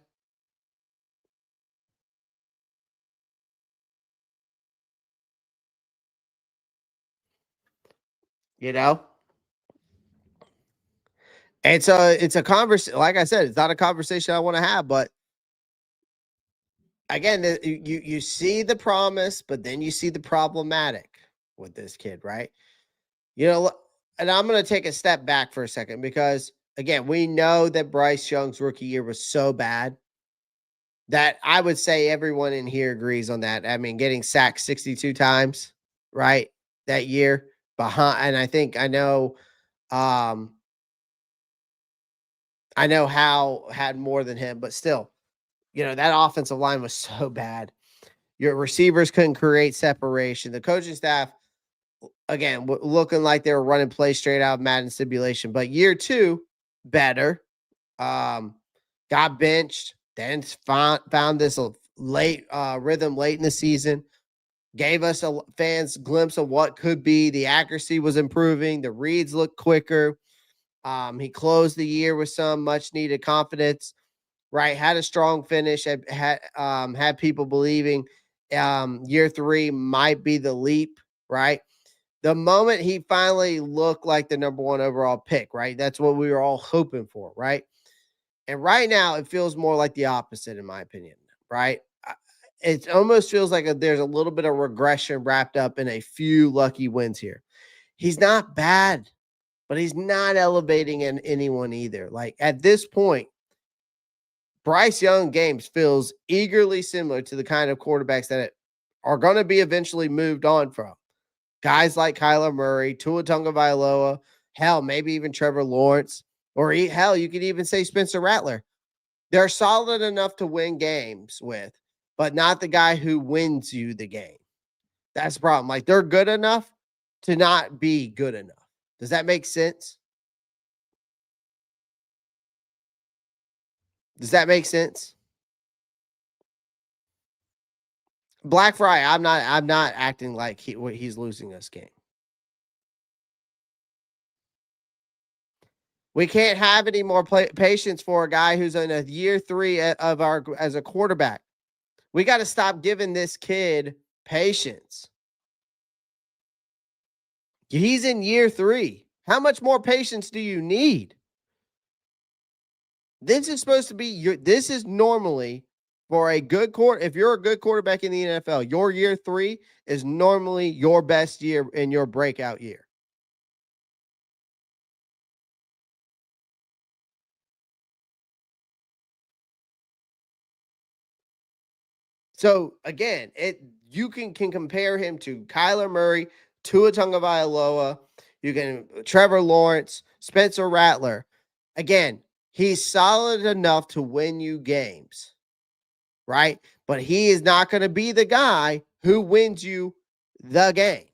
You know? And so it's a conversation. Like I said, it's not a conversation I want to have, but again, you see the promise, but then you see the problematic with this kid, right? You know, and I'm going to take a step back for a second because, again, we know that Bryce Young's rookie year was so bad that I would say everyone in here agrees on that. I mean, getting sacked 62 times, right, that year behind, and I know Hal had more than him, but still, that offensive line was so bad. Your receivers couldn't create separation. The coaching staff, again, looking like they were running plays straight out of Madden simulation. But year 2, better. Got benched, then found this late rhythm late in the season. Gave us fans glimpse of what could be. The accuracy was improving. The reads looked quicker. He closed the year with some much needed confidence. Right, had a strong finish. Had people believing year 3 might be the leap. Right, the moment he finally looked like the number 1 overall pick. Right, that's what we were all hoping for. Right, and right now it feels more like the opposite, in my opinion. right? It almost feels like there's a little bit of regression wrapped up in a few lucky wins here. He's not bad, but he's not elevating in anyone either. Like at this point, Bryce Young games feels eagerly similar to the kind of quarterbacks that are going to be eventually moved on from. Guys like Kyler Murray, Tua Tagovailoa, hell, maybe even Trevor Lawrence, or hell, you could even say Spencer Rattler. They're solid enough to win games with, but not the guy who wins you the game. That's the problem. Like they're good enough to not be good enough. Does that make sense? Does that make sense? Black Friday, I'm not acting like he's losing this game. We can't have any more patience for a guy who's in a year 3 of our as a quarterback. We got to stop giving this kid patience. He's in year 3. How much more patience do you need? This is supposed to be this is normally for a good if you're a good quarterback in the NFL, your year 3 is normally your best year in your breakout year. So again, you can compare him to Kyler Murray, Tua Tagovailoa, you can Trevor Lawrence, Spencer Rattler. Again, he's solid enough to win you games, right? But he is not going to be the guy who wins you the game.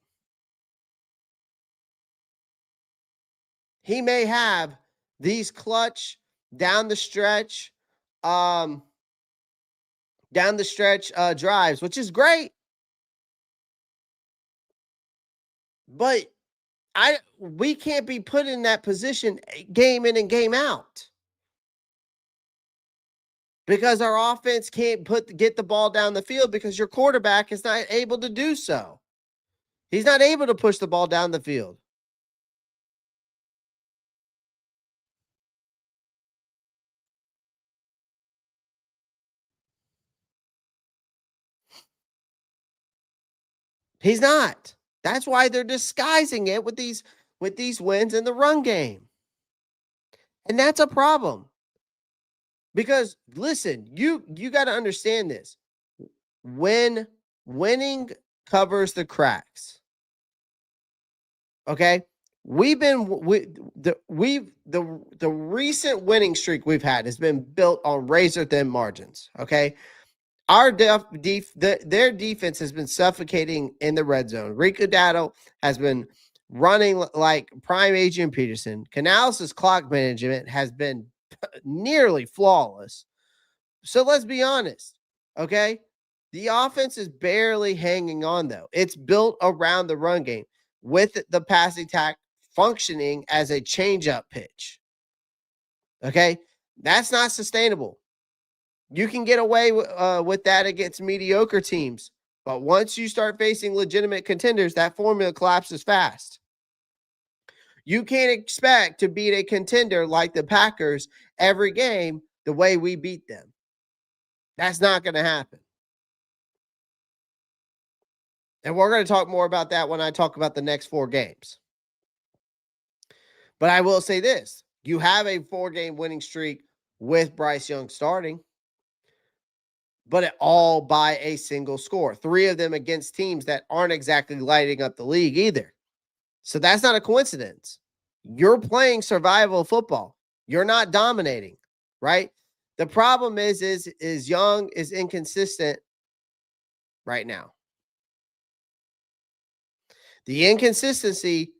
He may have these clutch down the stretch drives, which is great. But we can't be put in that position game in and game out. Because our offense can't get the ball down the field because your quarterback is not able to do so. He's not able to push the ball down the field. He's not. That's why they're disguising it with these wins in the run game. And that's a problem. Because listen, you got to understand this. When winning covers the cracks. Okay? The recent winning streak we've had has been built on razor thin margins, okay? Their defense has been suffocating in the red zone. Rico Dowdle has been running like prime Adrian Peterson. Canales' clock management has been nearly flawless. So let's be honest, okay? The offense is barely hanging on, though. It's built around the run game with the passing attack functioning as a changeup pitch. Okay? That's not sustainable. You can get away with that against mediocre teams. But once you start facing legitimate contenders, that formula collapses fast. You can't expect to beat a contender like the Packers every game the way we beat them. That's not going to happen. And we're going to talk more about that when I talk about the next 4 games. But I will say this. You have a 4-game winning streak with Bryce Young starting, but it all by a single score. 3 of them against teams that aren't exactly lighting up the league either. So that's not a coincidence. You're playing survival football. You're not dominating, right? The problem is Young is inconsistent right now. The inconsistency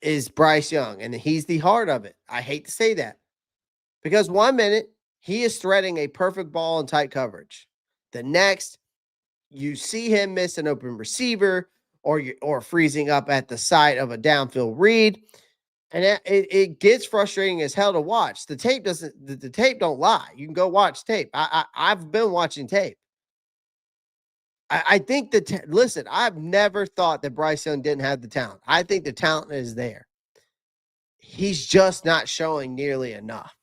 is Bryce Young, and he's the heart of it. I hate to say that because 1 minute he is threading a perfect ball in tight coverage. The next, you see him miss an open receiver or freezing up at the side of a downfield read, and it gets frustrating as hell to watch. The tape don't lie. You can go watch tape. I've been watching tape. I think listen, I've never thought that Bryce Young didn't have the talent. I think the talent is there. He's just not showing nearly enough.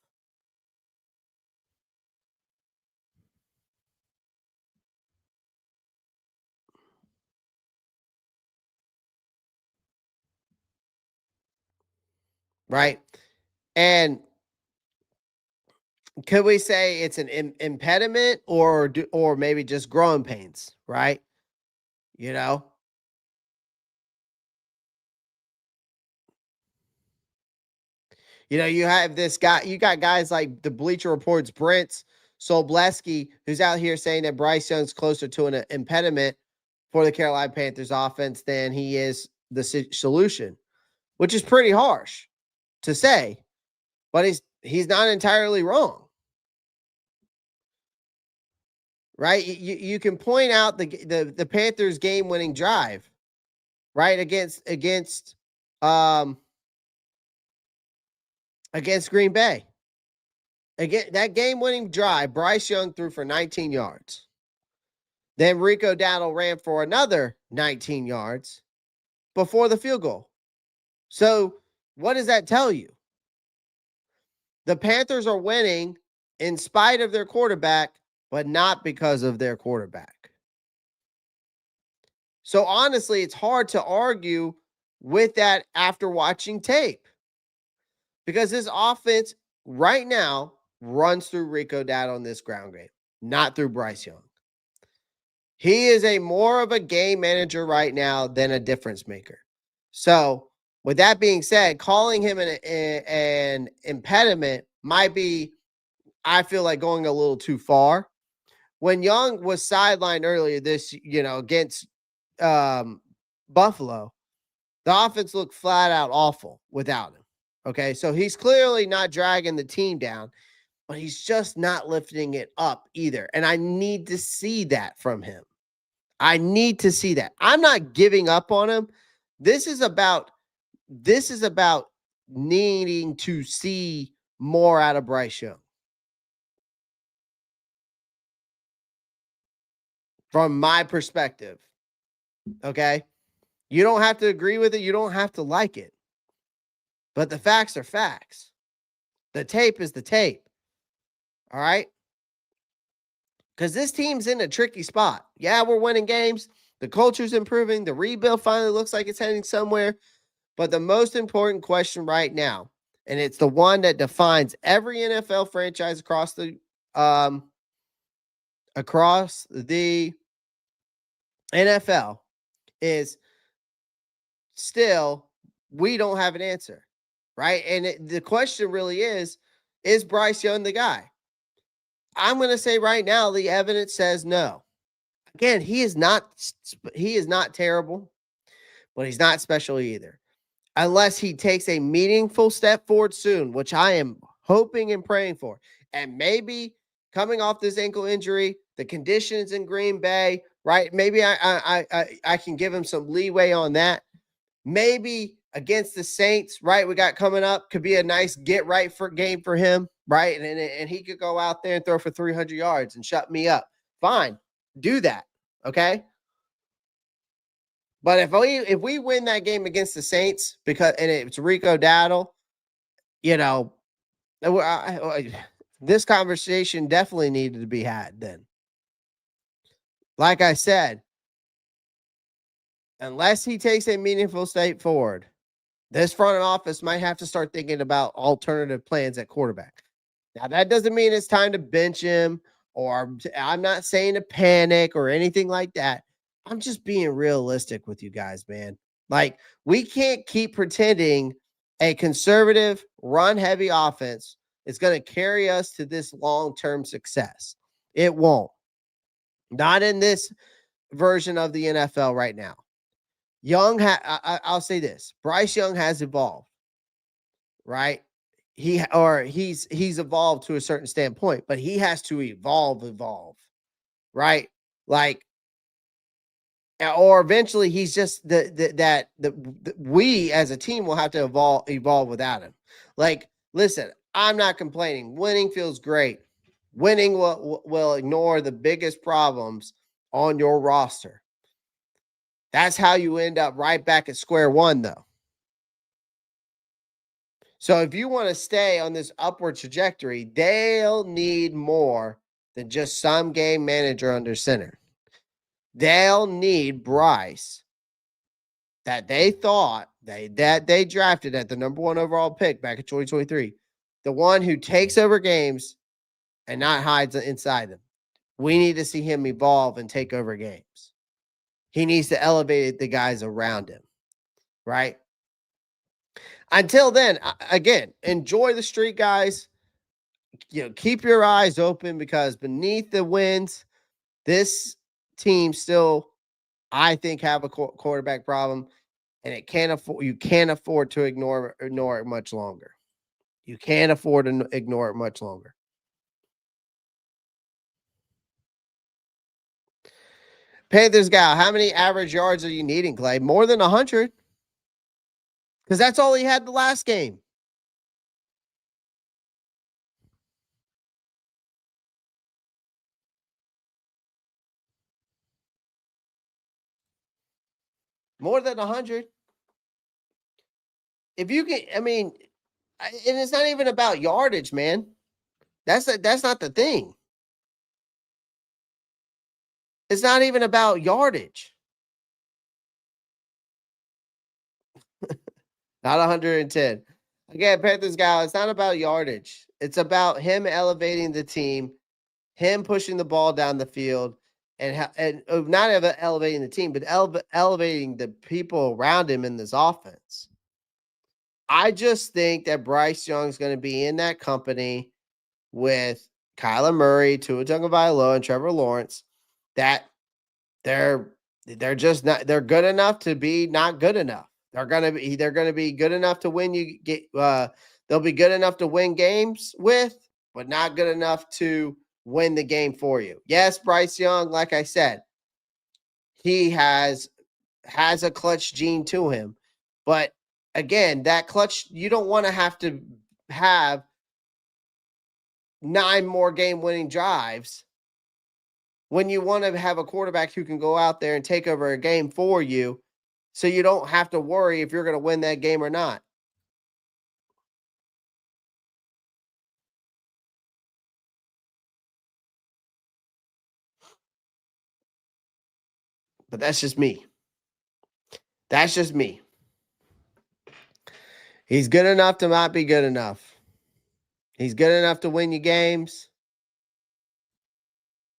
right? And could we say it's an impediment or maybe just growing pains, right? You know, you have this guy. You got guys like the Bleacher Report's Brent Sobleski, who's out here saying that Bryce Young's closer to an impediment for the Carolina Panthers offense than he is the solution, which is pretty harsh to say, but he's not entirely wrong, right? You can point out the Panthers game winning drive, right, um against Green Bay. Again, that game winning drive, Bryce Young threw for 19 yards. Then Rico Dowdle ran for another 19 yards before the field goal. So, what does that tell you? The Panthers are winning in spite of their quarterback, but not because of their quarterback. So, honestly, it's hard to argue with that after watching tape because this offense right now runs through Rico Dowdle in this ground game, not through Bryce Young. He is a more of a game manager right now than a difference maker. So, with that being said, calling him an impediment might be, I feel like, going a little too far. When Young was sidelined earlier this, against Buffalo, the offense looked flat out awful without him. Okay, so he's clearly not dragging the team down, but he's just not lifting it up either. And I need to see that from him. I need to see that. I'm not giving up on him. This is about needing to see more out of Bryce Young. From my perspective. Okay? You don't have to agree with it, you don't have to like it. But the facts are facts. The tape is the tape. All right? Because this team's in a tricky spot. Yeah, we're winning games. The culture's improving. The rebuild finally looks like it's heading somewhere. But the most important question right now, and it's the one that defines every NFL franchise across the NFL, is still we don't have an answer, right? And the question really is Bryce Young the guy? I'm going to say right now the evidence says no. Again, he is not terrible, but he's not special either. Unless he takes a meaningful step forward soon, which I am hoping and praying for. And maybe coming off this ankle injury, the conditions in Green Bay, right? Maybe I can give him some leeway on that. Maybe against the Saints, right? We got coming up, could be a nice get right for game for him, right? And he could go out there and throw for 300 yards and shut me up. Fine, do that, okay? But if we win that game against the Saints and it's Rico Dowdle, this conversation definitely needed to be had then. Like I said, unless he takes a meaningful step forward, this front office might have to start thinking about alternative plans at quarterback. Now, that doesn't mean it's time to bench him, or I'm not saying to panic or anything like that. I'm just being realistic with you guys, man. Like, we can't keep pretending a conservative, run-heavy offense is going to carry us to this long-term success. It won't. Not in this version of the NFL right now. I'll say this. Bryce Young has evolved, right? He's evolved to a certain standpoint, but he has to evolve, right? Like, or eventually he's just we as a team will have to evolve without him. Like, listen, I'm not complaining. Winning feels great. Winning will ignore the biggest problems on your roster. That's how you end up right back at square one, though. So if you want to stay on this upward trajectory, they'll need more than just some game manager under center. They'll need Bryce that they thought They drafted at the number 1 overall pick back in 2023. The one who takes over games and not hides inside them. We need to see him evolve and take over games. He needs to elevate the guys around him, right? Until then, again, enjoy the streak, guys. Keep your eyes open because beneath the wins, this team still, I think, have a quarterback problem, and you can't afford to ignore it much longer. You can't afford to ignore it much longer. Panthers gal, how many average yards are you needing, Clay? More than 100? Because that's all he had the last game. More than 100. If you can, I mean, and it's not even about yardage, man. That's not the thing. It's not even about yardage. Not 110. Again, Panthers guy, it's not about yardage. It's about him elevating the team, him pushing the ball down the field, and not elevating the team, but elevating the people around him in this offense. I just think that Bryce Young is going to be in that company with Kyler Murray, Tua Tagovailoa, and Trevor Lawrence. That they're just not, they're good enough to be not good enough. They're gonna be good enough to win they'll be good enough to win games with, but not good enough to win the game for you. Yes, Bryce Young, like I said, he has a clutch gene to him. But again, that clutch, you don't want to have 9 more game winning drives when you want to have a quarterback who can go out there and take over a game for you, so you don't have to worry if you're going to win that game or not. But that's just me. That's just me. He's good enough to not be good enough. He's good enough to win you games.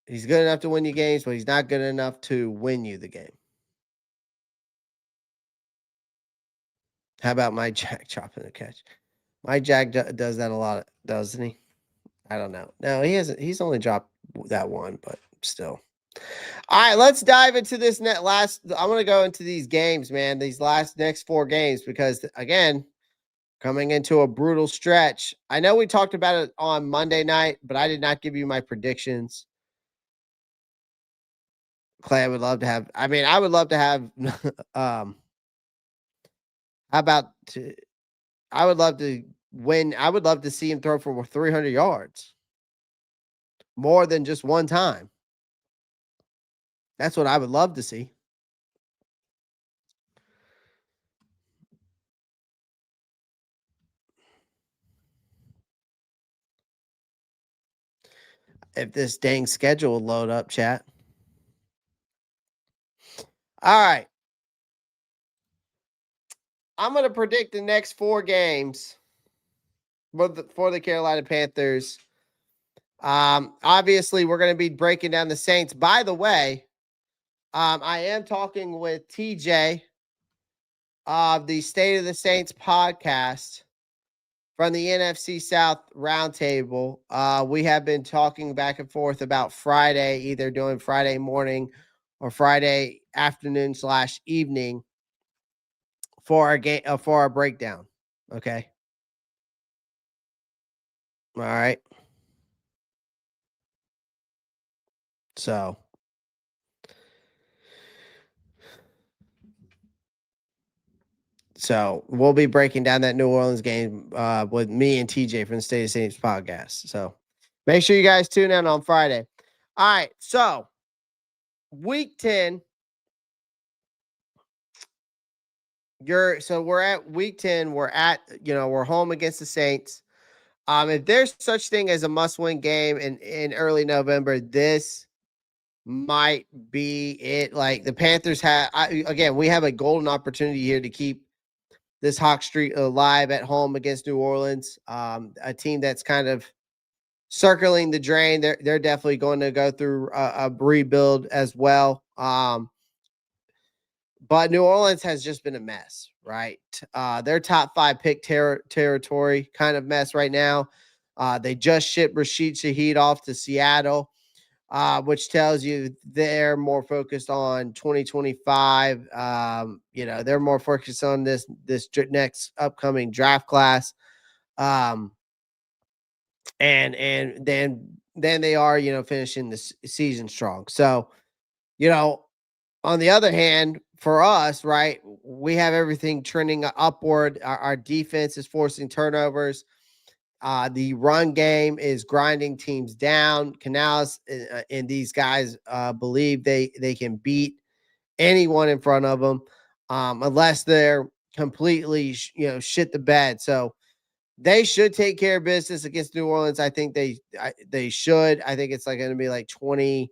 He's good enough to win you games, but he's not good enough to win you the game. How about my Jack chopping the catch? My Jack does that a lot, doesn't he? I don't know. No, he hasn't. He's only dropped that one, but still. All right, let's dive into this last. I want to go into these games, man. These next 4 games, because again, coming into a brutal stretch. I know we talked about it on Monday night, but I did not give you my predictions. Clay, I would love to have. I mean, I would love to have. How about? I would love to win. I would love to see him throw for 300 yards, more than just one time. That's what I would love to see. If this dang schedule will load up, chat. All right. I'm going to predict the next 4 games for the Carolina Panthers. Obviously, we're going to be breaking down the Saints. By the way, I am talking with TJ of the State of the Saints podcast from the NFC South Roundtable. We have been talking back and forth about Friday, either doing Friday morning or Friday afternoon / evening for our game for our breakdown. Okay. All right. So we'll be breaking down that New Orleans game with me and TJ from the State of Saints podcast. So make sure you guys tune in on Friday. All right. So week 10. We're at week 10. We're home against the Saints. If there's such thing as a must-win game in early November, this might be it. Like the Panthers we have a golden opportunity here to keep this hawk streak alive at home against New Orleans. A team that's kind of circling the drain. They're definitely going to go through a rebuild as well. But New Orleans has just been a mess, right? Their top 5 pick territory kind of mess right now. They just shipped Rashid Shaheed off to Seattle, which tells you they're more focused on 2025. They're more focused on this next upcoming draft class. And then they are, finishing the season strong. So, on the other hand, for us, right, we have everything trending upward. Our defense is forcing turnovers. The run game is grinding teams down. Canales and these guys believe they can beat anyone in front of them, unless they're completely shit the bed. So they should take care of business against New Orleans. I think they should. I think it's going to be like 20.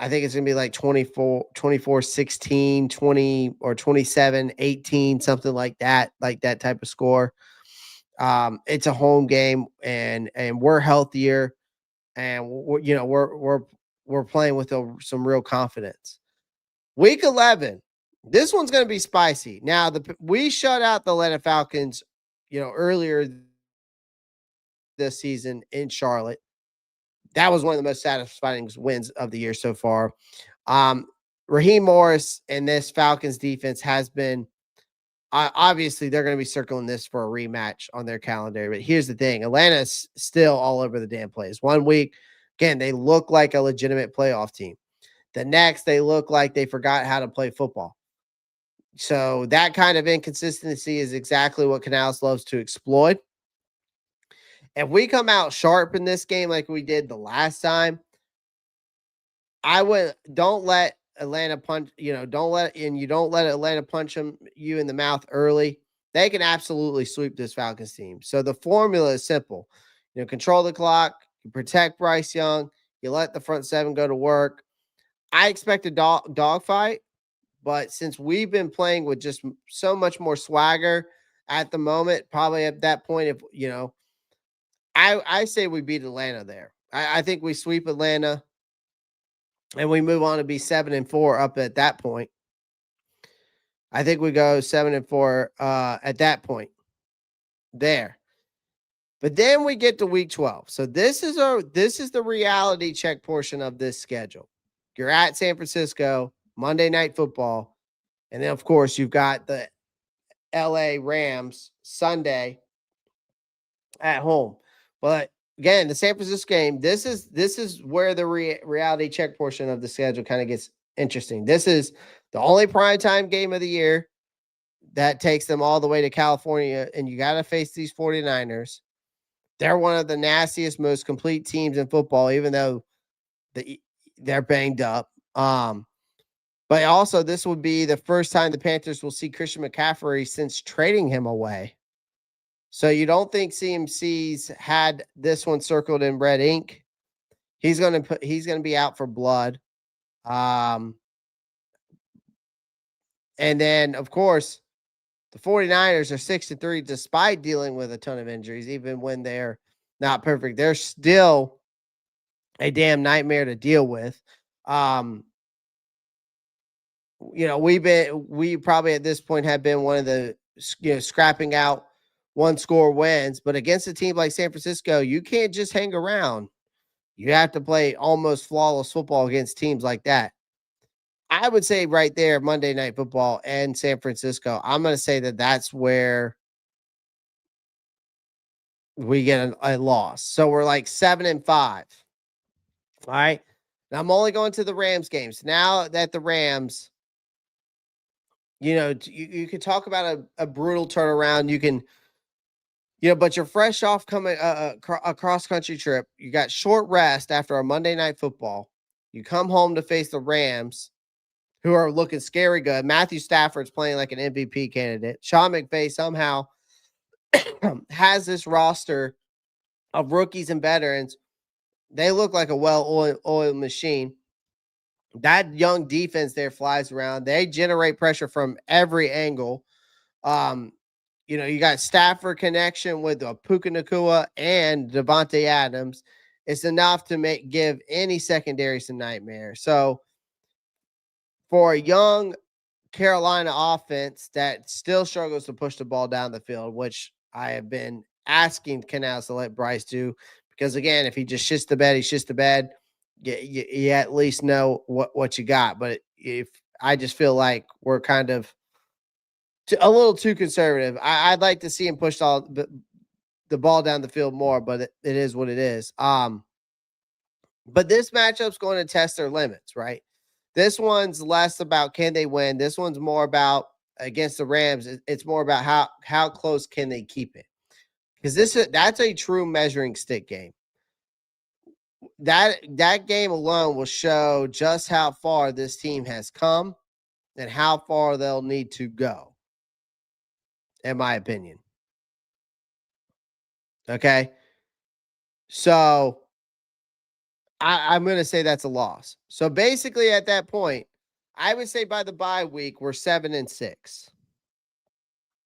I think it's going to be like 24-16, 20 or 27-18, something like that type of score. It's a home game, and we're healthier, and we're playing with some real confidence. Week 11, this one's going to be spicy. Now, we shut out the Atlanta Falcons, earlier this season in Charlotte. That was one of the most satisfying wins of the year so far. Raheem Morris and this Falcons defense has been, obviously they're going to be circling this for a rematch on their calendar. But here's the thing. Atlanta's still all over the damn place. 1 week, again, they look like a legitimate playoff team. The next, they look like they forgot how to play football. So that kind of inconsistency is exactly what Canales loves to exploit. If we come out sharp in this game like we did the last time, don't let Atlanta punch, don't let Atlanta punch you in the mouth early. They can absolutely sweep this Falcons team. So the formula is simple. Control the clock, you protect Bryce Young, you let the front seven go to work. I expect a dogfight, but since we've been playing with just so much more swagger at the moment, probably at that point, if I say we beat Atlanta there. I think we sweep Atlanta and we move on to be 7-4 up at that point. I think we go 7-4 at that point there. But then we get to week 12. So this is the reality check portion of this schedule. You're at San Francisco, Monday Night Football, and then of course you've got the LA Rams Sunday at home. But again, the San Francisco game, this is where the reality check portion of the schedule kind of gets interesting. This is the only primetime game of the year that takes them all the way to California, and you got to face these 49ers. They're one of the nastiest, most complete teams in football, even though they're banged up. But also, this would be the first time the Panthers will see Christian McCaffrey since trading him away. So you don't think CMC's had this one circled in red ink? He's going to be out for blood. And then, of course, the 49ers are 6-3 despite dealing with a ton of injuries, even when they're not perfect. They're still a damn nightmare to deal with. We probably at this point have been one of the scrapping out one score wins, but against a team like San Francisco, you can't just hang around. You have to play almost flawless football against teams like that. I would say right there, Monday Night Football and San Francisco, I'm going to say that's where we get a loss. So we're like 7-5. All right. Now I'm only going to the Rams games. Now that the Rams, you could talk about a brutal turnaround. You can, but you're fresh off coming a cross-country trip. You got short rest after a Monday Night Football. You come home to face the Rams, who are looking scary good. Matthew Stafford's playing like an MVP candidate. Sean McVay somehow has this roster of rookies and veterans. They look like a well-oiled machine. That young defense there flies around. They generate pressure from every angle. You got Stafford connection with Puka Nacua and Devontae Adams. It's enough to give any secondary some nightmare. So for a young Carolina offense that still struggles to push the ball down the field, which I have been asking Canals to let Bryce do, because again, if he just shits the bed, he shits the bed. You at least know what you got. But if I just feel like we're kind of a little too conservative, I'd like to see him push the ball down the field more, but it is what it is. But this matchup's going to test their limits, right? This one's less about can they win. This one's more about against the Rams. It's more about how close can they keep it, because that's a true measuring stick game. That game alone will show just how far this team has come and how far they'll need to go, in my opinion. Okay, so I'm going to say that's a loss. So basically, at that point, I would say by the bye week we're 7-6.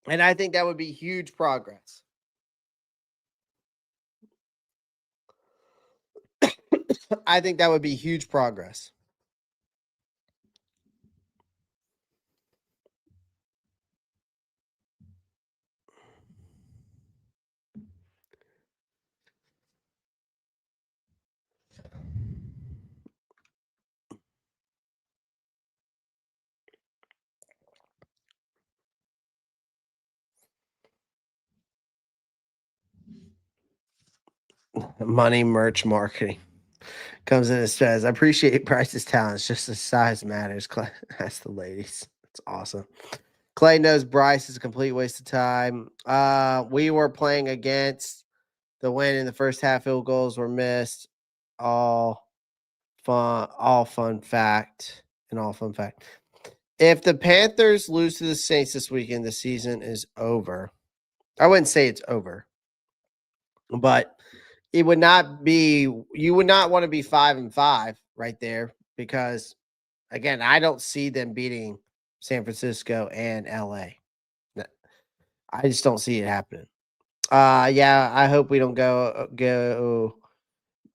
And I think that would be huge progress. I think that would be huge progress. Money, merch, marketing comes in and says, I appreciate Bryce's talents. Just the size matters. That's the ladies. That's awesome. Clay knows Bryce is a complete waste of time. We were playing against the win in the first half. Field goals were missed. All fun fact. If the Panthers lose to the Saints this weekend, the season is over. I wouldn't say it's over, but it would not be. You would not want to be 5-5 right there, because again, I don't see them beating San Francisco and LA. I just don't see it happening. Yeah, I hope we don't go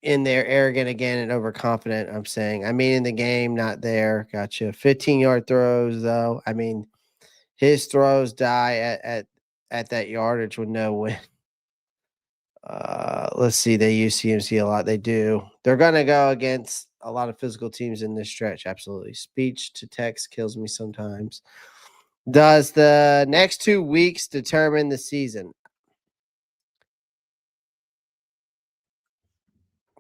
in there arrogant again and overconfident. I'm saying, I mean, in the game, not there. Gotcha. 15-yard throws though. I mean, his throws die at that yardage with no win. Let's see. They use CMC a lot. They do. They're gonna go against a lot of physical teams in this stretch. Absolutely. Speech to text kills me sometimes. Does the next 2 weeks determine the season?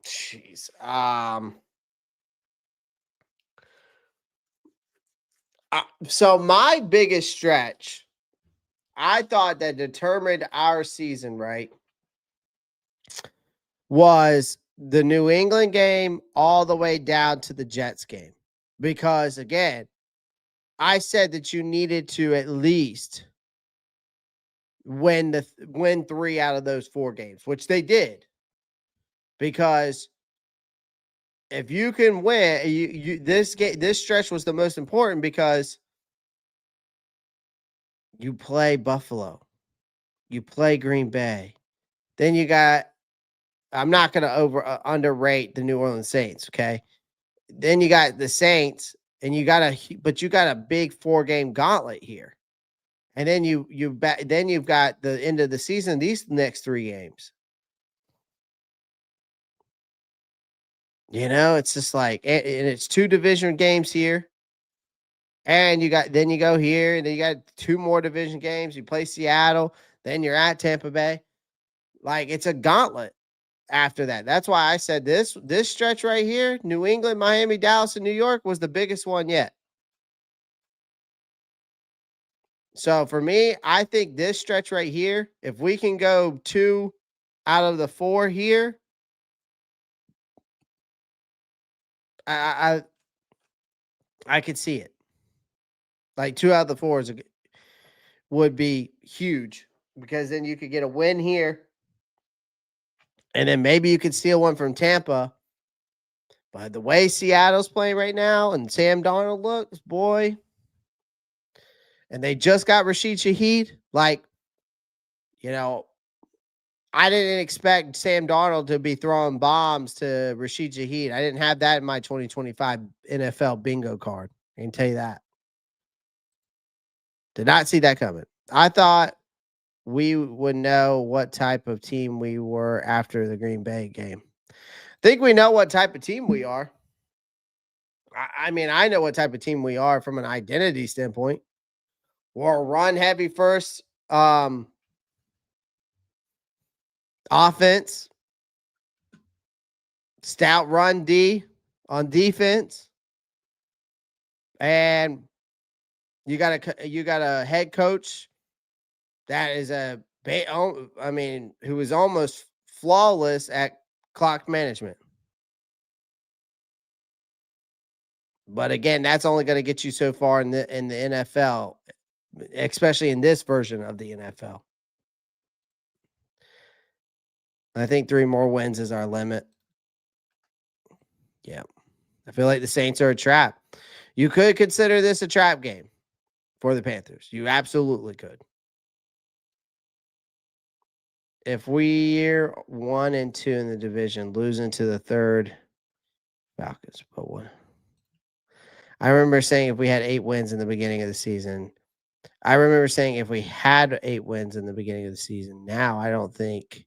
Jeez. So my biggest stretch, I thought that determined our season, right, was the New England game all the way down to the Jets game. Because again, I said that you needed to at least win 3 out of those 4 games, which they did. Because if you can win, this stretch was the most important because you play Buffalo, you play Green Bay, then you got. I'm not going to underrate the New Orleans Saints. Okay, then you got the Saints, and you got a big 4-game gauntlet here, and then then you've got the end of the season. These next 3 games. It's just like, and it's 2 division games here. And you go here, and then you got 2 more division games. You play Seattle, then you're at Tampa Bay. Like, it's a gauntlet after that. That's why I said this stretch right here, New England, Miami, Dallas, and New York, was the biggest one yet. So for me, I think this stretch right here, if we can go 2 out of the 4 here, I could see it. Like 2 out of the 4 would be huge, because then you could get a win here, and then maybe you could steal one from Tampa. But the way Seattle's playing right now and Sam Darnold looks, boy, And they just got Rashid Shaheed. Like, you know, I didn't expect Sam Darnold to be throwing bombs to Rashid Shaheed. I didn't have that in my 2025 NFL bingo card. I can tell you that. Did not see that coming. I thought we would know what type of team we were after the Green Bay game. Think we know what type of team we are. I mean, I know what type of team we are from an identity standpoint. We're run heavy first offense, stout run D on defense, and you got a head coach that is who is almost flawless at clock management. But again, that's only going to get you so far in the NFL, especially in this version of the NFL. I think 3 more wins is our limit. Yeah. I feel like the Saints are a trap. You could consider this a trap game for the Panthers. You absolutely could. If we're 1-2 in the division, losing to the third Falcons, but what? I remember saying if we had 8 wins in the beginning of the season. I remember saying if we had 8 wins in the beginning of the season. Now I don't think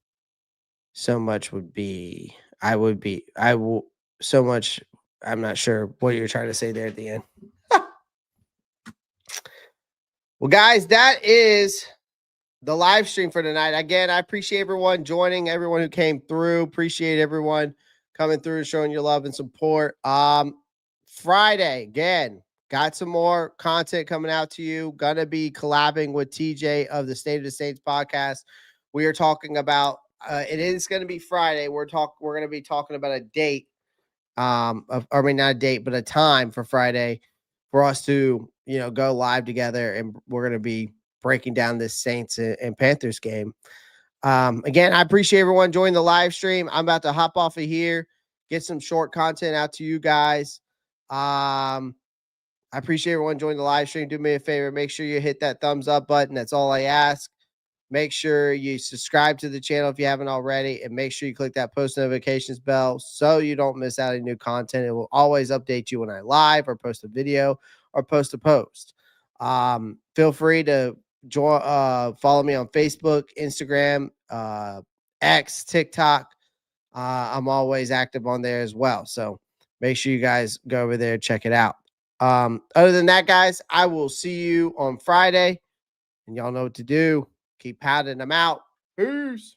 so much would be. So much. I'm not sure what you're trying to say there at the end. Well, guys, that is the live stream for tonight. Again, I appreciate everyone joining, everyone who came through. Appreciate everyone coming through and showing your love and support. Friday, again, got some more content coming out to you. Gonna be collabing with TJ of the State of the Saints podcast. We are talking about it is going to be Friday. We're going to be talking about a date. Not a date, but a time for Friday for us to, go live together, and we're going to be breaking down this Saints and Panthers game. Again, I appreciate everyone joining the live stream. I'm about to hop off of here, get some short content out to you guys. I appreciate everyone joining the live stream. Do me a favor, make sure you hit that thumbs up button. That's all I ask. Make sure you subscribe to the channel if you haven't already, and make sure you click that post notifications bell so you don't miss out on new content. It will always update you when I live or post a video or post a post. Feel free to follow me on Facebook, Instagram, X, TikTok. I'm always active on there as well. So make sure you guys go over there and check it out. Other than that, guys, I will see you on Friday, and y'all know what to do. Keep pounding them out. Peace.